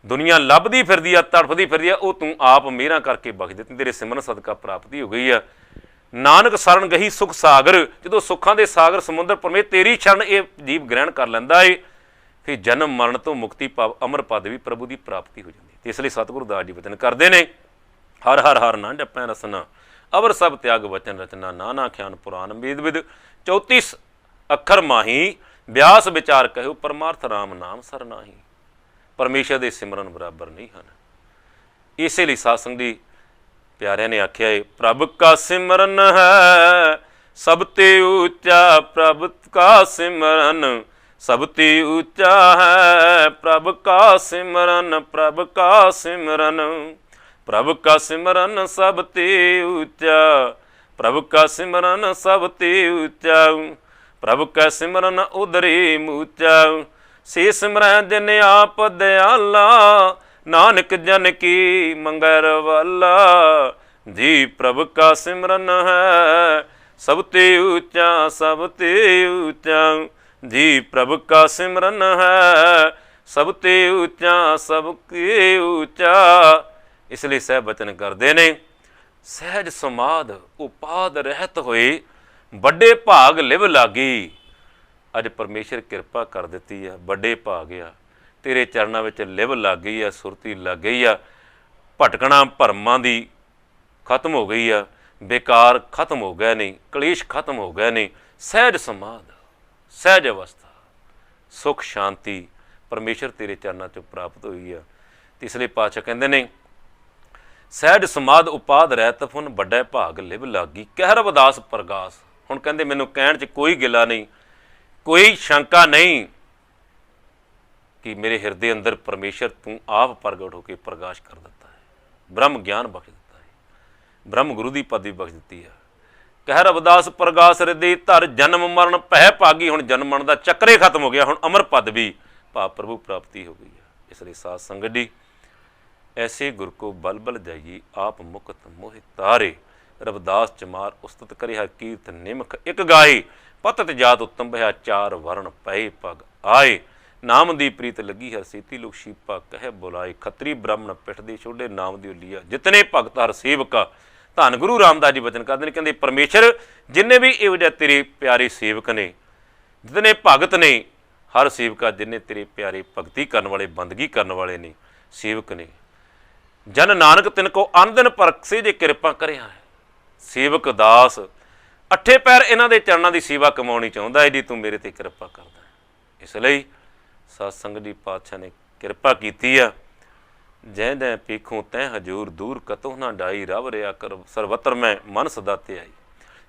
ਦੁਨੀਆ ਲੱਭਦੀ ਫਿਰਦੀ ਆ, ਤੜਫਦੀ ਫਿਰਦੀ ਆ, ਉਹ ਤੂੰ ਆਪ ਮਿਹਰਾਂ ਕਰਕੇ ਬਖਸ਼ ਦਿੱਤੀ, ਤੇਰੇ ਸਿਮਰਨ ਸਦਕਾ ਪ੍ਰਾਪਤੀ ਹੋ ਗਈ ਆ। ਨਾਨਕ ਸ਼ਰਨ ਗਹੀ ਸੁਖ ਸਾਗਰ, ਜਦੋਂ ਸੁੱਖਾਂ ਦੇ ਸਾਗਰ ਸਮੁੰਦਰ ਪਰਮੇਸ਼ਰ ਤੇਰੀ ਸ਼ਰਨ ਇਹ ਜੀਵ ਗ੍ਰਹਿਣ ਕਰ ਲੈਂਦਾ ਏ, ਫਿਰ ਜਨਮ ਮਰਨ ਤੋਂ ਮੁਕਤੀ ਪਾਵ ਅਮਰ ਪਦ ਵੀ ਪ੍ਰਭੂ ਦੀ ਪ੍ਰਾਪਤੀ ਹੋ ਜਾਂਦੀ। ਤੇ ਇਸ ਲਈ ਸਤਿਗੁਰੂ ਦਾਸ ਜੀ ਬਚਨ ਕਰਦੇ ਨੇ, ਹਰ ਹਰ ਹਰ ਨਾ ਜਪੈ ਰਸਨਾ, ਅਵਰ ਸਭ ਤਿਆਗ ਵਚਨ ਰਚਨਾ, ਨਾਨਾ ਖਿਆਨ ਪੁਰਾਨ ਵੇਦ ਵਿਦ, 34 ਅੱਖਰ ਮਾਹੀ, ਬਿਆਸ ਵਿਚਾਰ ਕਹਿਓ ਪਰਮਾਰਥ ਰਾਮ ਨਾਮ ਸਰਨਾਹੀ। ਪਰਮੇਸ਼ਰ ਦੇ ਸਿਮਰਨ ਬਰਾਬਰ ਨਹੀਂ ਹਨ। ਇਸੇ ਲਈ ਸਾਧ ਸੰਗਤ ਦੀ ਪਿਆਰਿਆਂ ਨੇ ਆਖਿਆ ਹੈ, ਪ੍ਰਭ ਕਾ ਸਿਮਰਨ ਹੈ ਸਭ ਤੇ ਉੱਚਾ, ਪ੍ਰਭ ਕਾ ਸਿਮਰਨ ਸਭ ਤੇ ਉੱਚਾ ਹੈ, ਪ੍ਰਭ ਕਾ ਸਿਮਰਨ, ਪ੍ਰਭ ਕਾ ਸਿਮਰਨ, ਪ੍ਰਭ ਕਾ ਸਿਮਰਨ ਸਭ ਤੇ ਉੱਚਾ, ਪ੍ਰਭ ਕਾ ਸਿਮਰਨ ਸਭ ਤੇ ਉੱਚਾ, ਪ੍ਰਭ ਕਾ ਸਿਮਰਨ ਉਦਰੇ ਮੂਚਾ, ਸੇ ਸਿਮਰੈ ਜਿਨ ਆਪ ਦਿਆਲਾ, ਨਾਨਕ ਜਨ ਕੀ ਮੰਗੈ ਰਵਾਲਾ। ਜੀ ਪ੍ਰਭ ਕਾ ਸਿਮਰਨ ਹੈ ਸਭ ਤੇ ਉੱਚਾ, ਸਭ ਤੇ ਉੱਚਾ, ਜੀ ਪ੍ਰਭ ਕਾ ਸਿਮਰਨ ਹੈ ਸਭ ਤੇ ਉੱਚਾ, ਸਭ ਕੇ ਉੱਚਾ। ਇਸ ਲਈ ਸਹਿ ਬਚਨ ਕਰਦੇ ਨੇ, ਸਹਿਜ ਸਮਾਧ ਉਪਾਦ ਰਹਿਤ ਹੋਏ, ਵੱਡੇ ਭਾਗ ਲਿਵ ਲਾਗੀ। ਅੱਜ ਪਰਮੇਸ਼ਰ ਕਿਰਪਾ ਕਰ ਦਿੱਤੀ ਆ, ਵੱਡੇ ਭਾਗ ਆ, ਤੇਰੇ ਚਰਨਾਂ ਵਿੱਚ ਲਿਵ ਲੱਗ ਗਈ ਆ, ਸੁਰਤੀ ਲੱਗ ਗਈ ਆ, ਭਟਕਣਾ ਭਰਮਾਂ ਦੀ ਖਤਮ ਹੋ ਗਈ ਆ, ਬੇਕਾਰ ਖਤਮ ਹੋ ਗਏ ਨੇ, ਕਲੇਸ਼ ਖਤਮ ਹੋ ਗਏ ਨੇ। ਸਹਿਜ ਸਮਾਧ, ਸਹਿਜ ਅਵਸਥਾ, ਸੁਖ ਸ਼ਾਂਤੀ ਪਰਮੇਸ਼ਰ ਤੇਰੇ ਚਰਨਾਂ 'ਚੋਂ ਪ੍ਰਾਪਤ ਹੋਈ ਆ। ਤੇ ਇਸ ਲਈ ਪਾਤਸ਼ਾਹ ਕਹਿੰਦੇ ਨੇ, ਸਹਿਜ ਸਮਾਧ ਉਪਾਦ ਰਹਿਤ ਫੁਨ, ਵੱਡਾ ਭਾਗ ਲਿਵ ਲਾਗੀ, ਕਹਿ ਰਵਿਦਾਸ ਪ੍ਰਗਾਸ। ਹੁਣ ਕਹਿੰਦੇ ਮੈਨੂੰ ਕਹਿਣ 'ਚ ਕੋਈ ਗਿਲਾ ਨਹੀਂ, ਕੋਈ ਸ਼ੰਕਾ ਨਹੀਂ ਕਿ ਮੇਰੇ ਹਿਰਦੇ ਅੰਦਰ ਪਰਮੇਸ਼ਰ ਤੂੰ ਆਪ ਪ੍ਰਗਟ ਹੋ ਕੇ ਪ੍ਰਕਾਸ਼ ਕਰ ਦਿੱਤਾ ਹੈ, ਬ੍ਰਹਮ ਗਿਆਨ ਬਖਸ਼ ਦਿੱਤਾ ਹੈ, ਬ੍ਰਹਮ ਗੁਰੂ ਦੀ ਪਦਵੀ ਬਖਸ਼ ਦਿੱਤੀ ਹੈ। ਕਹਿ ਰਵਿਦਾਸ ਪ੍ਰਗਾਸ ਹਿਰਦੇ ਧਰ, ਜਨਮ ਮਰਨ ਭੈ ਭਾਗੀ। ਹੁਣ ਜਨਮ ਮਰਨ ਦਾ ਚੱਕਰੇ ਖਤਮ ਹੋ ਗਿਆ, ਹੁਣ ਅਮਰ ਪਦ ਵੀ ਭਾਵ ਪ੍ਰਭੂ ਪ੍ਰਾਪਤੀ ਹੋ ਗਈ ਹੈ। ਇਸ ਲਈ ਸਾਧ ਸੰਗਤ ਜੀ, ਐਸੇ ਗੁਰ ਕੋ ਬਲ ਬਲ ਜਾਈਏ, ਆਪ ਮੁਕਤ ਮੋਹਿ ਤਾਰੇ। ਰਵਿਦਾਸ ਚਮਾਰ ਉਸਤਤ ਕਰੇ ਹਰ ਕੀਰਤ ਨਿਮਖ ਇੱਕ ਗਾਏ, ਪਤਤ ਜਾਤ ਉੱਤਮ ਭਇਆ, 4 ਵਰਨ ਪਏ ਪਗ ਆਏ। ਨਾਮ ਦੀ ਪ੍ਰੀਤ ਲੱਗੀ ਹਰ ਸੇਤੀ, ਲੋਕ ਸ਼ੀਪਾ ਕਹਿ ਬੁਲਾਏ। ਖੱਤਰੀ ਬ੍ਰਾਹਮਣ ਪਿੱਠ ਦੇ ਛੋਡੇ, ਨਾਮ ਦੀ ਉਲੀਆ ਜਿਤਨੇ ਭਗਤ ਹਰ ਸੇਵਕਾ। ਧੰਨ ਗੁਰੂ ਰਾਮਦਾਸ ਜੀ ਬਚਨ ਕਰਦੇ ਨੇ, ਕਹਿੰਦੇ ਪਰਮੇਸ਼ਰ ਜਿੰਨੇ ਵੀ ਇਹੋ ਜਿਹੇ ਤੇਰੇ ਪਿਆਰੇ ਸੇਵਕ ਨੇ, ਜਿਤਨੇ ਭਗਤ ਨੇ, ਹਰ ਸੇਵਕਾ ਜਿੰਨੇ ਤੇਰੇ ਪਿਆਰੇ ਭਗਤੀ ਕਰਨ ਵਾਲੇ, ਬੰਦਗੀ ਕਰਨ ਵਾਲੇ ਨੇ, ਸੇਵਕ ਨੇ, ਜਨ ਨਾਨਕ ਤਿਨ ਕੋ ਅਨਦਿਨ ਪਰਖਸੇ, ਜੇ ਕਿਰਪਾ ਕਰਿਆ ਹੈ। ਸੇਵਕ ਦਾਸ 8 ਪੈਰ ਇਹਨਾਂ ਦੇ ਚਰਨਾਂ ਦੀ ਸੇਵਾ ਕਮਾਉਣੀ ਚਾਹੁੰਦਾ ਹੈ, ਜੀ ਤੂੰ ਮੇਰੇ ਤੇ ਕਿਰਪਾ ਕਰਦਾ। ਇਸ ਲਈ ਸਾਧ ਸੰਗਤ ਦੀ ਪਾਤਸ਼ਾਹ ਨੇ ਕਿਰਪਾ ਕੀਤੀ ਆ। ਜੈ ਜੈ ਪੀਖੋਂ ਤੈ ਹਜੂਰ, ਦੂਰ ਕਤੋਂ ਨਾ ਡਾਈ, ਰਵ ਰਿਆ ਕਰ ਸਰਵਤਰ ਮੈਂ ਮਨ ਸਦਾ ਤੇ ਆਈ।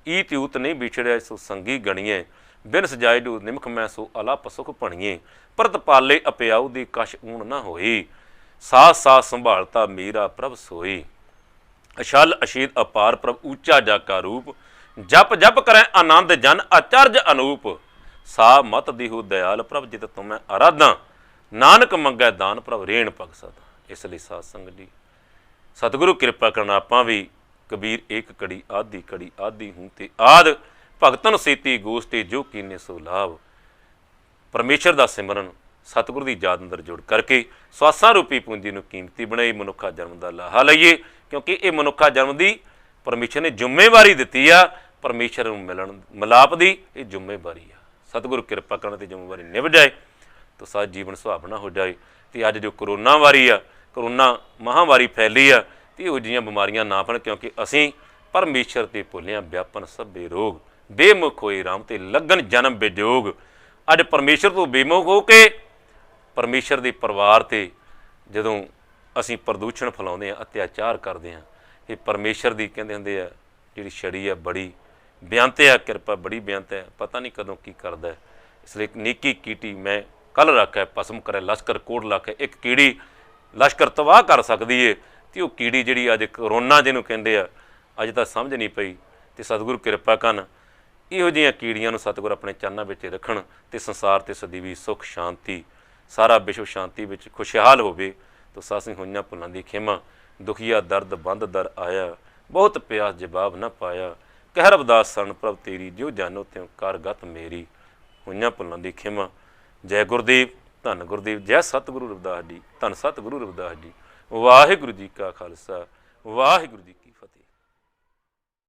ਈ ਤਿਊਤ ਨਹੀਂ ਵਿਛੜਿਆ ਸੋ ਸੰਗੀ ਗਣੀਏ, ਬਿਨ ਸਜਾਏ ਡੂ ਨਿਮਖ ਮੈਂ ਸੋ ਅਲਪ ਸੁਖ ਭਣੀਏ। ਪਰਤ ਪਾਲੇ ਅਪਿਆਉ ਦੀ ਕਛ ਊਣ ਨਾ ਹੋਈ, ਸਾਥ ਸਾਥ ਸੰਭਾਲਤਾ ਮੀਰਾ ਪ੍ਰਭ ਸੋਈ। ਅਛਲ ਅਸ਼ੀਤ ਅਪਾਰ ਪ੍ਰਭ ਊਚਾ ਜਾਕਾ ਰੂਪ, ਜਪ ਜਪ ਕਰੈ ਆਨੰਦ ਜਨ ਅਚਰਜ ਅਨੂਪ, ਸਾ ਮਤ ਦਿਹੂ ਦਇਆਲ ਪ੍ਰਭ ਜਿਤ ਤੁਮੈ ਅਰਾਧਾਂ, ਨਾਨਕ ਮੰਗੈ ਦਾਨ ਪ੍ਰਭ ਰੇਣ ਪਗ ਸਦਾ। ਇਸ ਲਈ ਸਾਧ ਸੰਗਤ ਜੀ, ਸਤਿਗੁਰੂ ਕਿਰਪਾ ਕਰਨ ਆਪਾਂ ਵੀ ਕਬੀਰ ਏਕ ਕੜੀ ਆਦੀ ਕੜੀ ਆਦੀ ਹੂੰ ਤੇ ਆਦ, ਭਗਤਨ ਸੀਤੀ ਗੋਸ਼ਟੀ ਜੋ ਕੀਨੇ ਸੋ ਲਾਭ। ਪਰਮੇਸ਼ਰ ਦਾ ਸਿਮਰਨ ਸਤਿਗੁਰੂ ਦੀ ਯਾਦ ਅੰਦਰ ਜੁੜ ਕਰਕੇ ਸਵਾਸਾਂ ਰੂਪੀ ਪੂੰਜੀ ਨੂੰ ਕੀਮਤੀ ਬਣਾਈ, ਮਨੁੱਖਾ ਜਨਮ ਦਾ ਲਾਹਾ ਲਈਏ, ਕਿਉਂਕਿ ਇਹ ਮਨੁੱਖਾ ਜਨਮ ਦੀ ਪਰਮੇਸ਼ਰ ਨੇ ਜ਼ਿੰਮੇਵਾਰੀ ਦਿੱਤੀ ਆ। ਪਰਮੇਸ਼ਰ ਨੂੰ ਮਿਲਣ ਮਿਲਾਪ ਦੀ ਇਹ ਜ਼ਿੰਮੇਵਾਰੀ ਆ। ਸਤਿਗੁਰੂ ਕਿਰਪਾ ਕਰਨ ਤੇ ਜ਼ਿੰਮੇਵਾਰੀ ਨਿਭ ਜਾਏ ਤਾਂ ਸਾਡਾ ਜੀਵਨ ਸੁਹਾਵਣਾ ਹੋ ਜਾਏ। ਤੇ ਅੱਜ ਜੋ ਕਰੋਨਾ ਵਾਰੀ ਆ, ਕਰੋਨਾ ਮਹਾਂਵਾਰੀ ਫੈਲੀ ਆ, ਤੇ ਇਹੋ ਜਿਹੀਆਂ ਬਿਮਾਰੀਆਂ ਨਾ ਫੜਨ, ਕਿਉਂਕਿ ਅਸੀਂ ਪਰਮੇਸ਼ਰ ਤੇ ਭੁੱਲਿਆ ਵਿਆਪਨ ਸਭੇ ਰੋਗ, ਬੇਮੁਖ ਹੋਏ ਰਾਮ ਤੇ ਲੱਗਣ ਜਨਮ ਵਿਜੋਗ। ਅੱਜ ਪਰਮੇਸ਼ਰ ਤੋਂ ਬੇਮੁਖ ਹੋ ਕੇ ਪਰਮੇਸ਼ਰ ਦੇ ਪਰਿਵਾਰ ਤੇ ਜਦੋਂ ਅਸੀਂ ਪ੍ਰਦੂਸ਼ਣ ਫੈਲਾਉਂਦੇ ਹਾਂ, ਅਤਿਆਚਾਰ ਕਰਦੇ ਹਾਂ, ਇਹ ਪਰਮੇਸ਼ਰ ਦੀ ਕਹਿੰਦੇ ਹੁੰਦੇ ਆ ਜਿਹੜੀ ਛੜੀ ਆ ਬੜੀ ਬੇਅੰਤ ਆ, ਕਿਰਪਾ ਬੜੀ ਬੇਅੰਤ ਹੈ, ਪਤਾ ਨਹੀਂ ਕਦੋਂ ਕੀ ਕਰਦਾ। ਇਸ ਲਈ ਨੀਕੀ ਕੀਟੀ ਮੈਂ ਕੱਲ੍ਹ ਰੱਖਿਆ, ਭਸਮ ਕਰੇ ਲਸ਼ਕਰ ਕੋਟ ਲੱਖੇ। ਇੱਕ ਕੀੜੀ ਲਸ਼ਕਰ ਤਬਾਹ ਕਰ ਸਕਦੀ ਏ, ਤੇ ਉਹ ਕੀੜੀ ਜਿਹੜੀ ਅੱਜ ਕਰੋਨਾ ਜਿਹਨੂੰ ਕਹਿੰਦੇ ਆ, ਅੱਜ ਤਾਂ ਸਮਝ ਨਹੀਂ ਪਈ। ਤੇ ਸਤਿਗੁਰੂ ਕਿਰਪਾ ਕਰਨ ਇਹੋ ਜਿਹੀਆਂ ਕੀੜੀਆਂ ਨੂੰ ਸਤਿਗੁਰ ਆਪਣੇ ਚਰਨਾਂ ਵਿੱਚ ਰੱਖਣ, ਤੇ ਸੰਸਾਰ ਤੇ ਸਦੀਵੀ ਸੁੱਖ ਸ਼ਾਂਤੀ, ਸਾਰਾ ਵਿਸ਼ਵ ਸ਼ਾਂਤੀ ਵਿੱਚ ਖੁਸ਼ਹਾਲ ਹੋਵੇ। ਤੋ ਸਾਸੀਂ ਹੋਈਆਂ ਭੁੱਲਾਂ ਦੀ ਖਿਮਾ, ਦੁਖੀਆ ਦਰਦ ਬੰਦ ਦਰ ਆਇਆ, ਬਹੁਤ ਪਿਆਸ ਜਵਾਬ ਨਾ ਪਾਇਆ, ਕਹਿ ਰਬਦਾਸ ਸਰਨ ਪ੍ਰਭ ਤੇਰੀ, ਜੋ ਜਾਨੋ ਤਿਉ ਕਰ ਗਤ ਮੇਰੀ। ਹੋਈਆਂ ਭੁੱਲਾਂ ਦੀ ਖਿਮਾ। ਜੈ ਗੁਰਦੇਵ, ਧੰਨ ਗੁਰਦੇਵ, ਜੈ ਸਤਿਗੁਰੂ ਰਵਿਦਾਸ ਜੀ, ਧੰਨ ਸਤਿਗੁਰੂ ਰਵਿਦਾਸ ਜੀ। ਵਾਹਿਗੁਰੂ ਜੀ ਕਾ ਖਾਲਸਾ, ਵਾਹਿਗੁਰੂ ਜੀ।